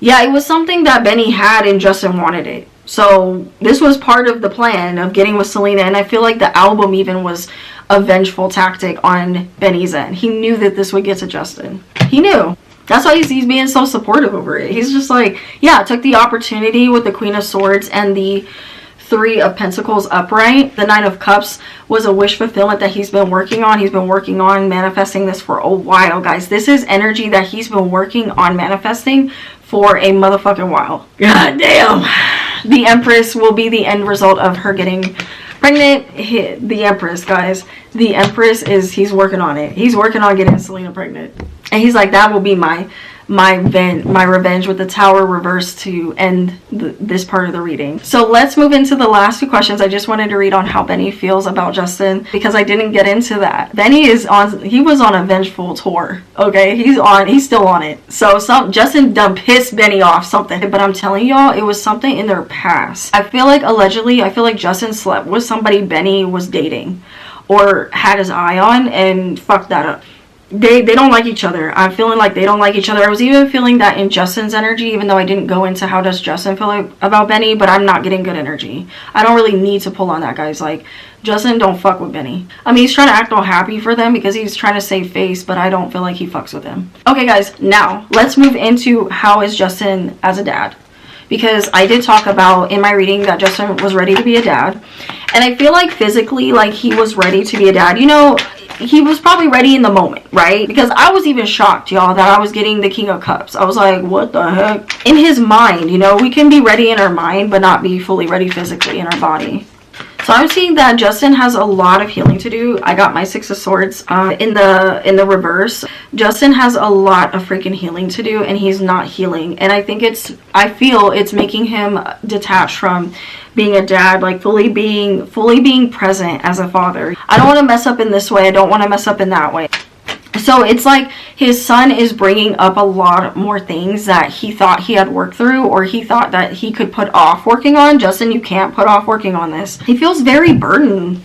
Yeah, it was something that Benny had and Justin wanted it. So this was part of the plan of getting with Selena, and I feel like the album even was a vengeful tactic on Benny's end. He knew that this would get to Justin. He knew. That's why he's being so supportive over it. He's just like, yeah, took the opportunity with the Queen of Swords and the Three of Pentacles upright. The Nine of Cups was a wish fulfillment that he's been working on. He's been working on manifesting this for a while, guys. This is energy that he's been working on manifesting for a motherfucking while. God damn. The Empress will be the end result of her getting pregnant. The Empress, guys. The Empress he's working on it. He's working on getting Selena pregnant. And he's like, that will be my revenge with the Tower reversed to end this part of the reading. So let's move into the last two questions. I just wanted to read on how Benny feels about Justin, because I didn't get into that. Benny he was on a vengeful tour. Okay, he's still on it. So Justin done pissed Benny off something, but I'm telling y'all, it was something in their past. I feel like Justin slept with somebody Benny was dating or had his eye on and fucked that up. They don't like each other. I'm feeling like they don't like each other. I was even feeling that in Justin's energy, even though I didn't go into how does Justin feel about Benny, but I'm not getting good energy. I don't really need to pull on that, guys. Like, Justin don't fuck with Benny. I mean, he's trying to act all happy for them because he's trying to save face, but I don't feel like he fucks with them. Okay, guys, now let's move into how is Justin as a dad. Because I did talk about in my reading that Justin was ready to be a dad. And I feel like physically, like, he was ready to be a dad. You know, he was probably ready in the moment, right? Because I was even shocked, y'all, that I was getting the King of Cups. I was like, what the heck? In his mind, you know, we can be ready in our mind, but not be fully ready physically in our body. So I'm seeing that Justin has a lot of healing to do. I got my Six of Swords in the reverse. Justin has a lot of freaking healing to do, and he's not healing. And I feel it's making him detached from being a dad, like fully being present as a father. I don't want to mess up in this way. I don't want to mess up in that way. So it's like his son is bringing up a lot more things that he thought he had worked through, or he thought that he could put off working on. Justin, you can't put off working on this. He feels very burdened.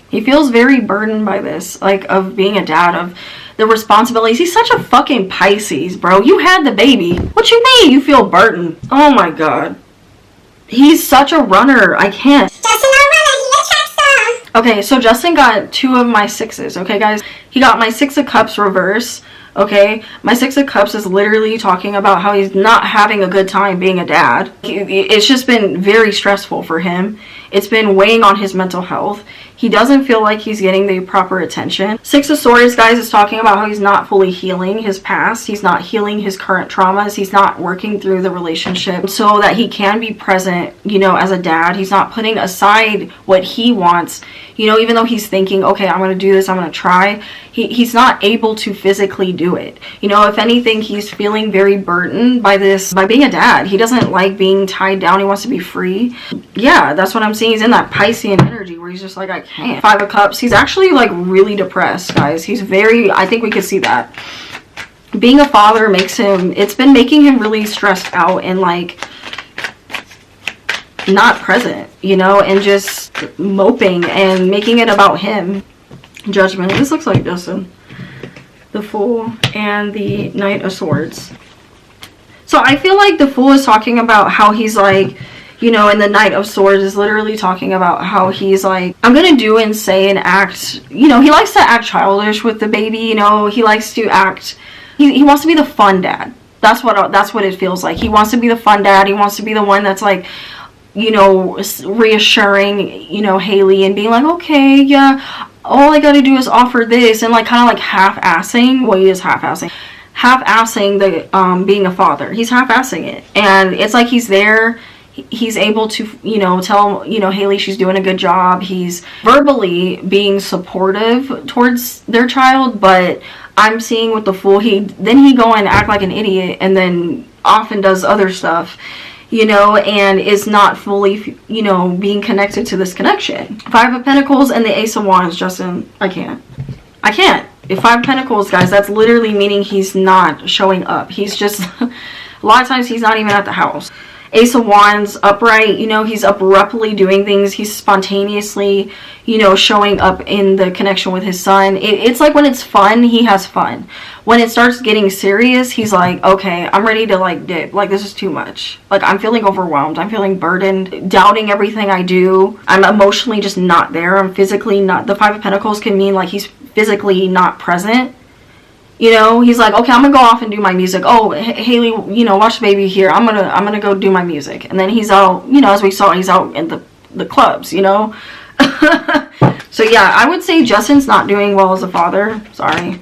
He feels very burdened by this, like, of being a dad, of the responsibilities. He's such a fucking Pisces, bro. You had the baby. What you mean you feel burdened? Oh my God. He's such a runner. I can't. Okay, so Justin got 2 of my 6s, okay, guys? He got my 6 of Cups reverse, okay? My 6 of Cups is literally talking about how he's not having a good time being a dad. It's just been very stressful for him. It's been weighing on his mental health. He doesn't feel like he's getting the proper attention. 6 of Swords, guys, is talking about how he's not fully healing his past. He's not healing his current traumas. He's not working through the relationship so that he can be present, you know, as a dad. He's not putting aside what he wants, you know, even though he's thinking, okay, I'm going to do this, I'm going to try. He's not able to physically do it. You know, if anything, he's feeling very burdened by being a dad. He doesn't like being tied down. He wants to be free. Yeah, that's what I'm seeing. He's in that Piscean energy where he's just like, I can't. 5 of Cups. He's actually like really depressed, guys. He's very, I think we could see that. Being a father it's been making him really stressed out and like not present, you know, and just moping and making it about him. Judgment. This looks like Justin. The Fool and the Knight of Swords. So I feel like the Fool is talking about how he's like, you know, and the Knight of Swords is literally talking about how he's like, I'm gonna do and say and act, you know, he likes to act childish with the baby, you know, he likes to act, he wants to be the fun dad. That's what it feels like. He wants to be the fun dad. He wants to be the one that's like, you know, reassuring, you know, Hailey and being like, okay, yeah, all I gotta do is offer this, and like kind of like half-assing. Well, he is half-assing the being a father. He's half-assing it, and it's like he's there. He's able to, you know, tell, you know, Hailey she's doing a good job. He's verbally being supportive towards their child, but I'm seeing with the Fool, he go and act like an idiot, and then often does other stuff, you know, and is not fully, you know, being connected to this connection. 5 of Pentacles and the Ace of Wands, Justin, I can't. If 5 of Pentacles, guys, that's literally meaning he's not showing up. He's just, a lot of times he's not even at the house. Ace of Wands, upright, you know, he's abruptly doing things. He's spontaneously, you know, showing up in the connection with his son. It's like when it's fun, he has fun. When it starts getting serious, he's like, okay, I'm ready to like dip. Like, this is too much. Like, I'm feeling overwhelmed. I'm feeling burdened, doubting everything I do. I'm emotionally just not there. I'm physically not. The 5 of Pentacles can mean like he's physically not present. You know, he's like, okay, I'm gonna go off and do my music. Oh, Hailey, you know, watch the baby here. I'm gonna go do my music. And then he's out, you know, as we saw, he's out in the clubs, you know. So yeah, I would say Justin's not doing well as a father. Sorry.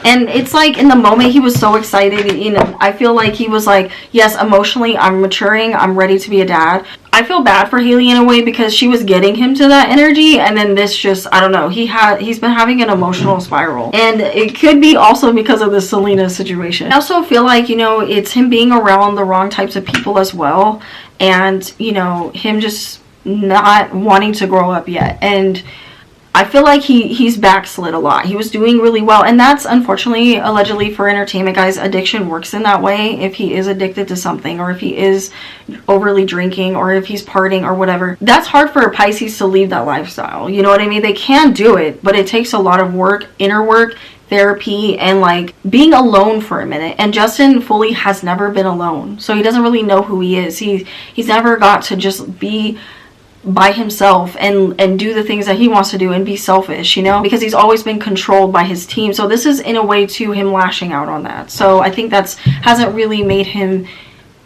And it's like in the moment he was so excited, you know, I feel like he was like, yes, emotionally I'm maturing, I'm ready to be a dad. I feel bad for Hailey in a way because she was getting him to that energy, and then this just, I don't know, he's been having an emotional spiral. And it could be also because of the Selena situation. I also feel like, you know, it's him being around the wrong types of people as well, and, you know, him just not wanting to grow up yet. And I feel like he's backslid a lot. He was doing really well, and that's unfortunately, allegedly, for entertainment, guys. Addiction works in that way. If he is addicted to something, or if he is overly drinking, or if he's partying or whatever, that's hard for a Pisces to leave that lifestyle. You know what I mean? They can do it, but it takes a lot of work, inner work, therapy, and like being alone for a minute. And Justin fully has never been alone, so he doesn't really know who he is. He's never got to just be by himself and do the things that he wants to do and be selfish, you know, because he's always been controlled by his team. So this is in a way to him lashing out on that. So I think that's hasn't really made him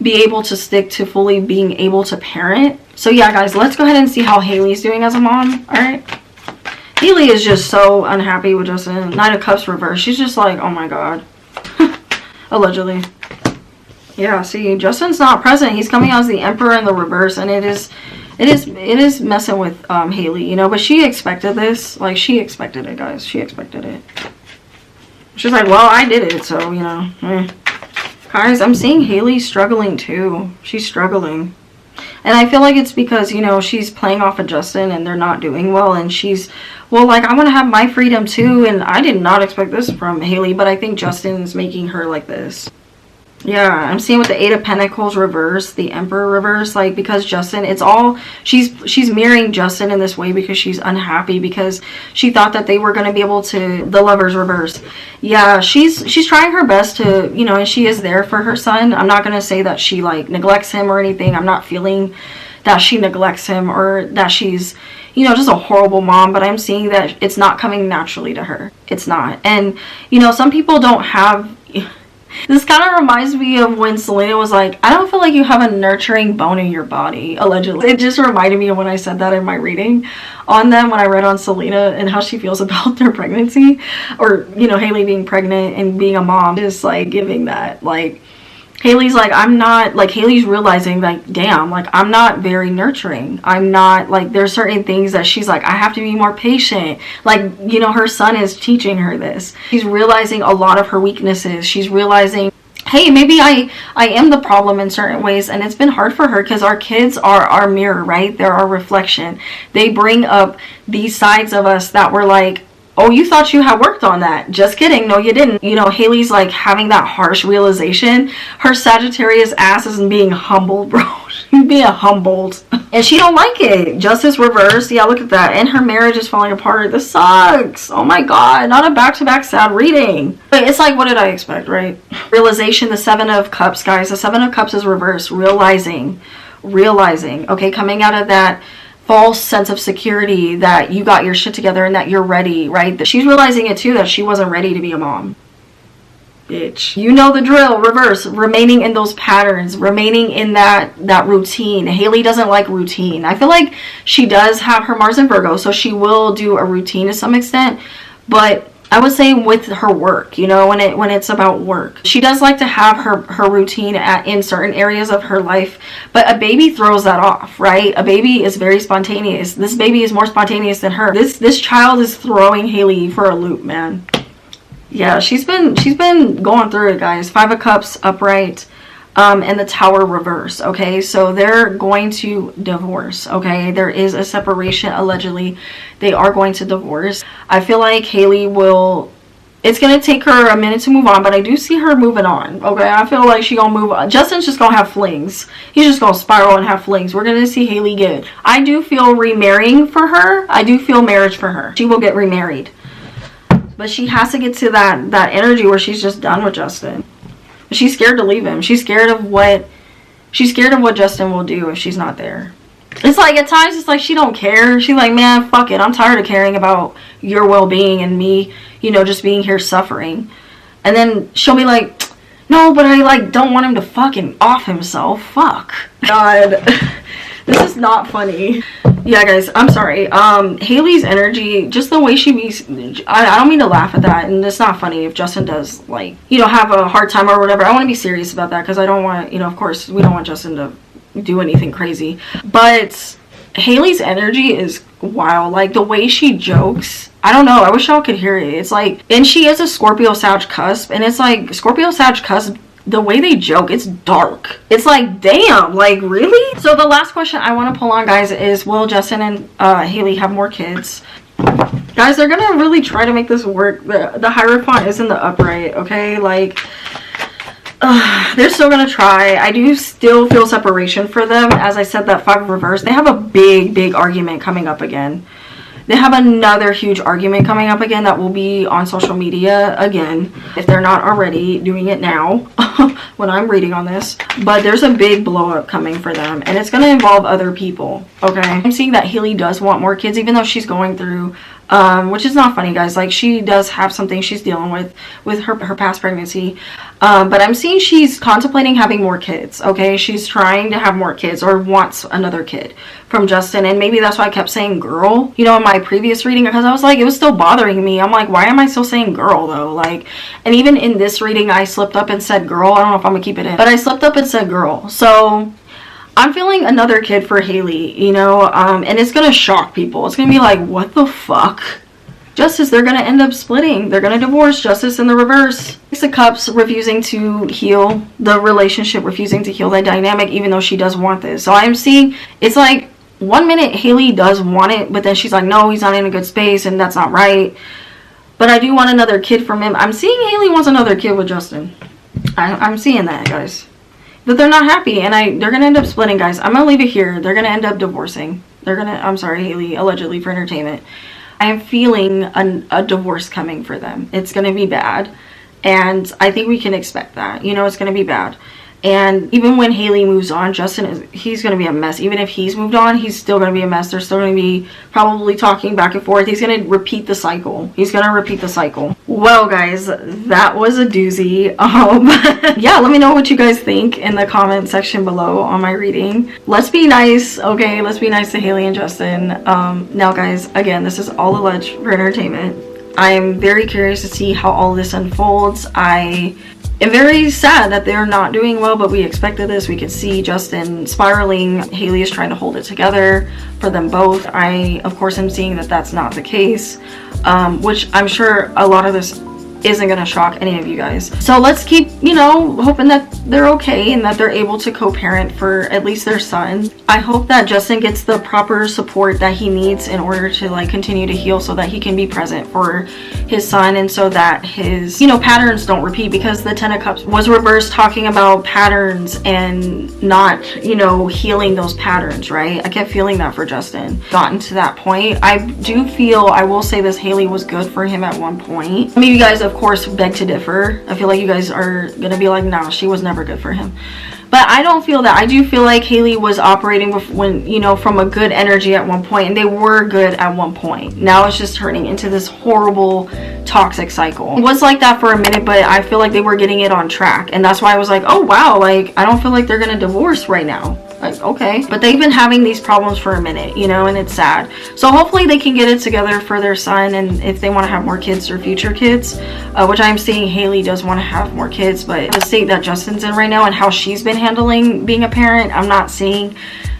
be able to stick to fully being able to parent. So yeah, guys, let's go ahead and see how Hailey's doing as a mom. All right, Hailey is just so unhappy with Justin. Knight of Cups reverse. She's just like, oh my god. Allegedly. Yeah, see, Justin's not present. He's coming out as the Emperor in the reverse, and It is messing with Hailey, you know, but she expected this. Like, she expected it, guys. She expected it. She's like, well, I did it, so, you know. Guys, I'm seeing Hailey struggling too. She's struggling. And I feel like it's because, you know, she's playing off of Justin and they're not doing well. And she's, well, like, I want to have my freedom too. And I did not expect this from Hailey, but I think Justin's making her like this. Yeah, I'm seeing with the Eight of Pentacles reverse, the Emperor reverse, like, because Justin, it's all, she's mirroring Justin in this way because she's unhappy because she thought that they were going to be able to, the Lovers reverse. Yeah, she's trying her best to, you know, and she is there for her son. I'm not going to say that she, like, neglects him or anything. I'm not feeling that she neglects him or that she's, you know, just a horrible mom, but I'm seeing that it's not coming naturally to her. It's not. And, you know, some people don't have... This kind of reminds me of when Selena was like, I don't feel like you have a nurturing bone in your body, allegedly. It just reminded me of when I said that in my reading on them, when I read on Selena and how she feels about their pregnancy. Or, you know, Hailey being pregnant and being a mom. Just, like, giving that, like... Hailey's like, I'm not, like, Hailey's realizing, like, damn, like, I'm not very nurturing. I'm not, like, there's certain things that she's like, I have to be more patient. Like, you know, her son is teaching her this. She's realizing a lot of her weaknesses. She's realizing, hey, maybe I am the problem in certain ways. And it's been hard for her because our kids are our mirror, right? They're our reflection. They bring up these sides of us that were like, oh, you thought you had worked on that. Just kidding. No, you didn't. You know, Hailey's like having that harsh realization. Her Sagittarius ass isn't being humbled, bro. She's being humbled. And she don't like it. Justice reversed. Yeah, look at that. And her marriage is falling apart. This sucks. Oh my God. Not a back-to-back sad reading. But it's like, what did I expect, right? Realization, the Seven of Cups, guys. The Seven of Cups is reversed. Realizing. Okay, coming out of that false sense of security that you got your shit together and that you're ready, right? She's realizing it too, that she wasn't ready to be a mom. Bitch. You know the drill. Reverse. Remaining in those patterns. Remaining in that routine. Hailey doesn't like routine. I feel like she does have her Mars in Virgo, so she will do a routine to some extent. But I would say with her work, you know, when it's about work. She does like to have her routine in certain areas of her life, but a baby throws that off, right? A baby is very spontaneous. This baby is more spontaneous than her. This child is throwing Hailey for a loop, man. Yeah, she's been going through it, guys. Five of Cups upright. And the Tower reverse, okay? So they're going to divorce, okay? There is a separation, allegedly. They are going to divorce. I feel like Hailey will... It's going to take her a minute to move on, but I do see her moving on, okay? I feel like she's going to move on. Justin's just going to have flings. He's just going to spiral and have flings. We're going to see Hailey get... I do feel remarrying for her. I do feel marriage for her. She will get remarried. But she has to get to that energy where she's just done with Justin. She's scared to leave him. She's scared of what Justin will do if she's not there. It's like at times it's like she don't care. She's like, man, fuck it. I'm tired of caring about your well-being and me, you know, just being here suffering. And then she'll be like, no, but I like don't want him to fucking off himself. Fuck. God. This is not funny. Yeah, guys, I'm sorry. Hailey's energy, just the way she be, I don't mean to laugh at that, and it's not funny if Justin does, like, you know, have a hard time or whatever. I want to be serious about that, because I don't want, you know, of course, we don't want Justin to do anything crazy. But Hailey's energy is wild. Like, the way she jokes, I don't know, I wish y'all could hear it. It's like, and she is a Scorpio Sag cusp, and it's like, Scorpio Sag cusp, the way they joke, it's dark. It's like, damn, like, really? So the last question I want to pull on, guys, is will Justin and Hailey have more kids? Guys, they're gonna really try to make this work. The Hierophant is in the upright, okay? Like, they're still gonna try. I do still feel separation for them. As I said, that 5 of reverse, they have a big argument coming up again. They have another huge argument coming up again that will be on social media again, if they're not already doing it now when I'm reading on this. But there's a big blow up coming for them, and it's going to involve other people, okay? I'm seeing that Hailey does want more kids, even though she's going through, which is not funny, guys. Like, she does have something she's dealing with her past pregnancy. But I'm seeing she's contemplating having more kids, okay? She's trying to have more kids or wants another kid from Justin. And maybe that's why I kept saying girl, you know, in my previous reading, because I was like, it was still bothering me. I'm like, why am I still saying girl though? Like, and even in this reading, I slipped up and said girl. I don't know if I'm gonna keep it in, but I slipped up and said girl. So I'm feeling another kid for Hailey, you know, and it's gonna shock people. It's gonna be like, what the fuck? Justice, they're gonna end up splitting. They're gonna divorce. Justice in the reverse. Ace of Cups refusing to heal the relationship, refusing to heal that dynamic, even though she does want this. So I'm seeing, it's like, 1 minute Hailey does want it, but then she's like, no, he's not in a good space, and that's not right. But I do want another kid from him. I'm seeing Hailey wants another kid with Justin. I'm seeing that, guys. But they're not happy, and they're gonna end up splitting, guys. I'm gonna leave it here. They're gonna end up divorcing. I'm sorry, Hailey, allegedly for entertainment. I am feeling a divorce coming for them. It's gonna be bad, and I think we can expect that. You know, it's gonna be bad. And even when Hailey moves on, he's going to be a mess. Even if he's moved on, he's still going to be a mess. They're still going to be probably talking back and forth. He's going to repeat the cycle. Well, guys, that was a doozy. Yeah, let me know what you guys think in the comment section below on my reading. Let's be nice, okay? Let's be nice to Hailey and Justin. Now, guys, again, this is all alleged for entertainment. I'm very curious to see how all this unfolds. I am very sad that they're not doing well, but we expected this. We could see Justin spiraling. Hailey is trying to hold it together for them both. I, of course, am seeing that that's not the case, which I'm sure a lot of this isn't going to shock any of you guys. So let's keep, you know, hoping that they're okay and that they're able to co-parent for at least their son. I hope that Justin gets the proper support that he needs in order to like continue to heal, so that he can be present for his son, and so that his, you know, patterns don't repeat, because the 10 of Cups was reversed, talking about patterns and not, you know, healing those patterns, right? I kept feeling that for Justin. Gotten to that point. I do feel, I will say this, Hailey was good for him at one point. I mean, you guys of course beg to differ. I feel like you guys are gonna be like, nah, she was never good for him. But I don't feel that. I do feel like Hailey was operating when, you know, from a good energy at one point, and they were good at one point. Now it's just turning into this horrible toxic cycle. It was like that for a minute, but I feel like they were getting it on track, and that's why I was like, oh wow, like I don't feel like they're gonna divorce right now. Like, okay, but they've been having these problems for a minute, you know, and it's sad. So hopefully they can get it together for their son, and if they want to have more kids or future kids, which I'm seeing Hailey does want to have more kids, but the state that Justin's in right now and how she's been handling being a parent, I'm not seeing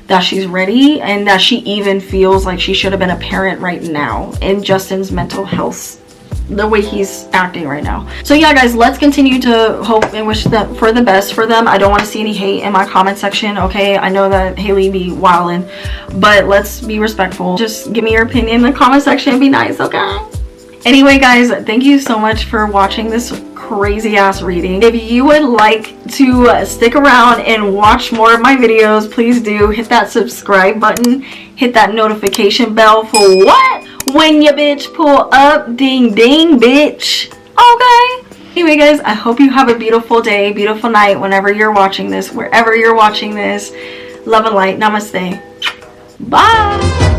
that she's ready, and that she even feels like she should have been a parent right now in Justin's mental health, the way he's acting right now. So yeah, guys, let's continue to hope and wish that for the best for them. I don't want to see any hate in my comment section, okay? I know that Hailey be wildin', but let's be respectful. Just give me your opinion in the comment section and be nice, okay? Anyway, guys, thank you so much for watching this crazy ass reading. If you would like to stick around and watch more of my videos, please do hit that subscribe button, hit that notification bell for what? When your bitch pull up, ding ding bitch, okay? Anyway, guys, I hope you have a beautiful day, beautiful night whenever you're watching this, wherever you're watching this. Love and light. Namaste. Bye.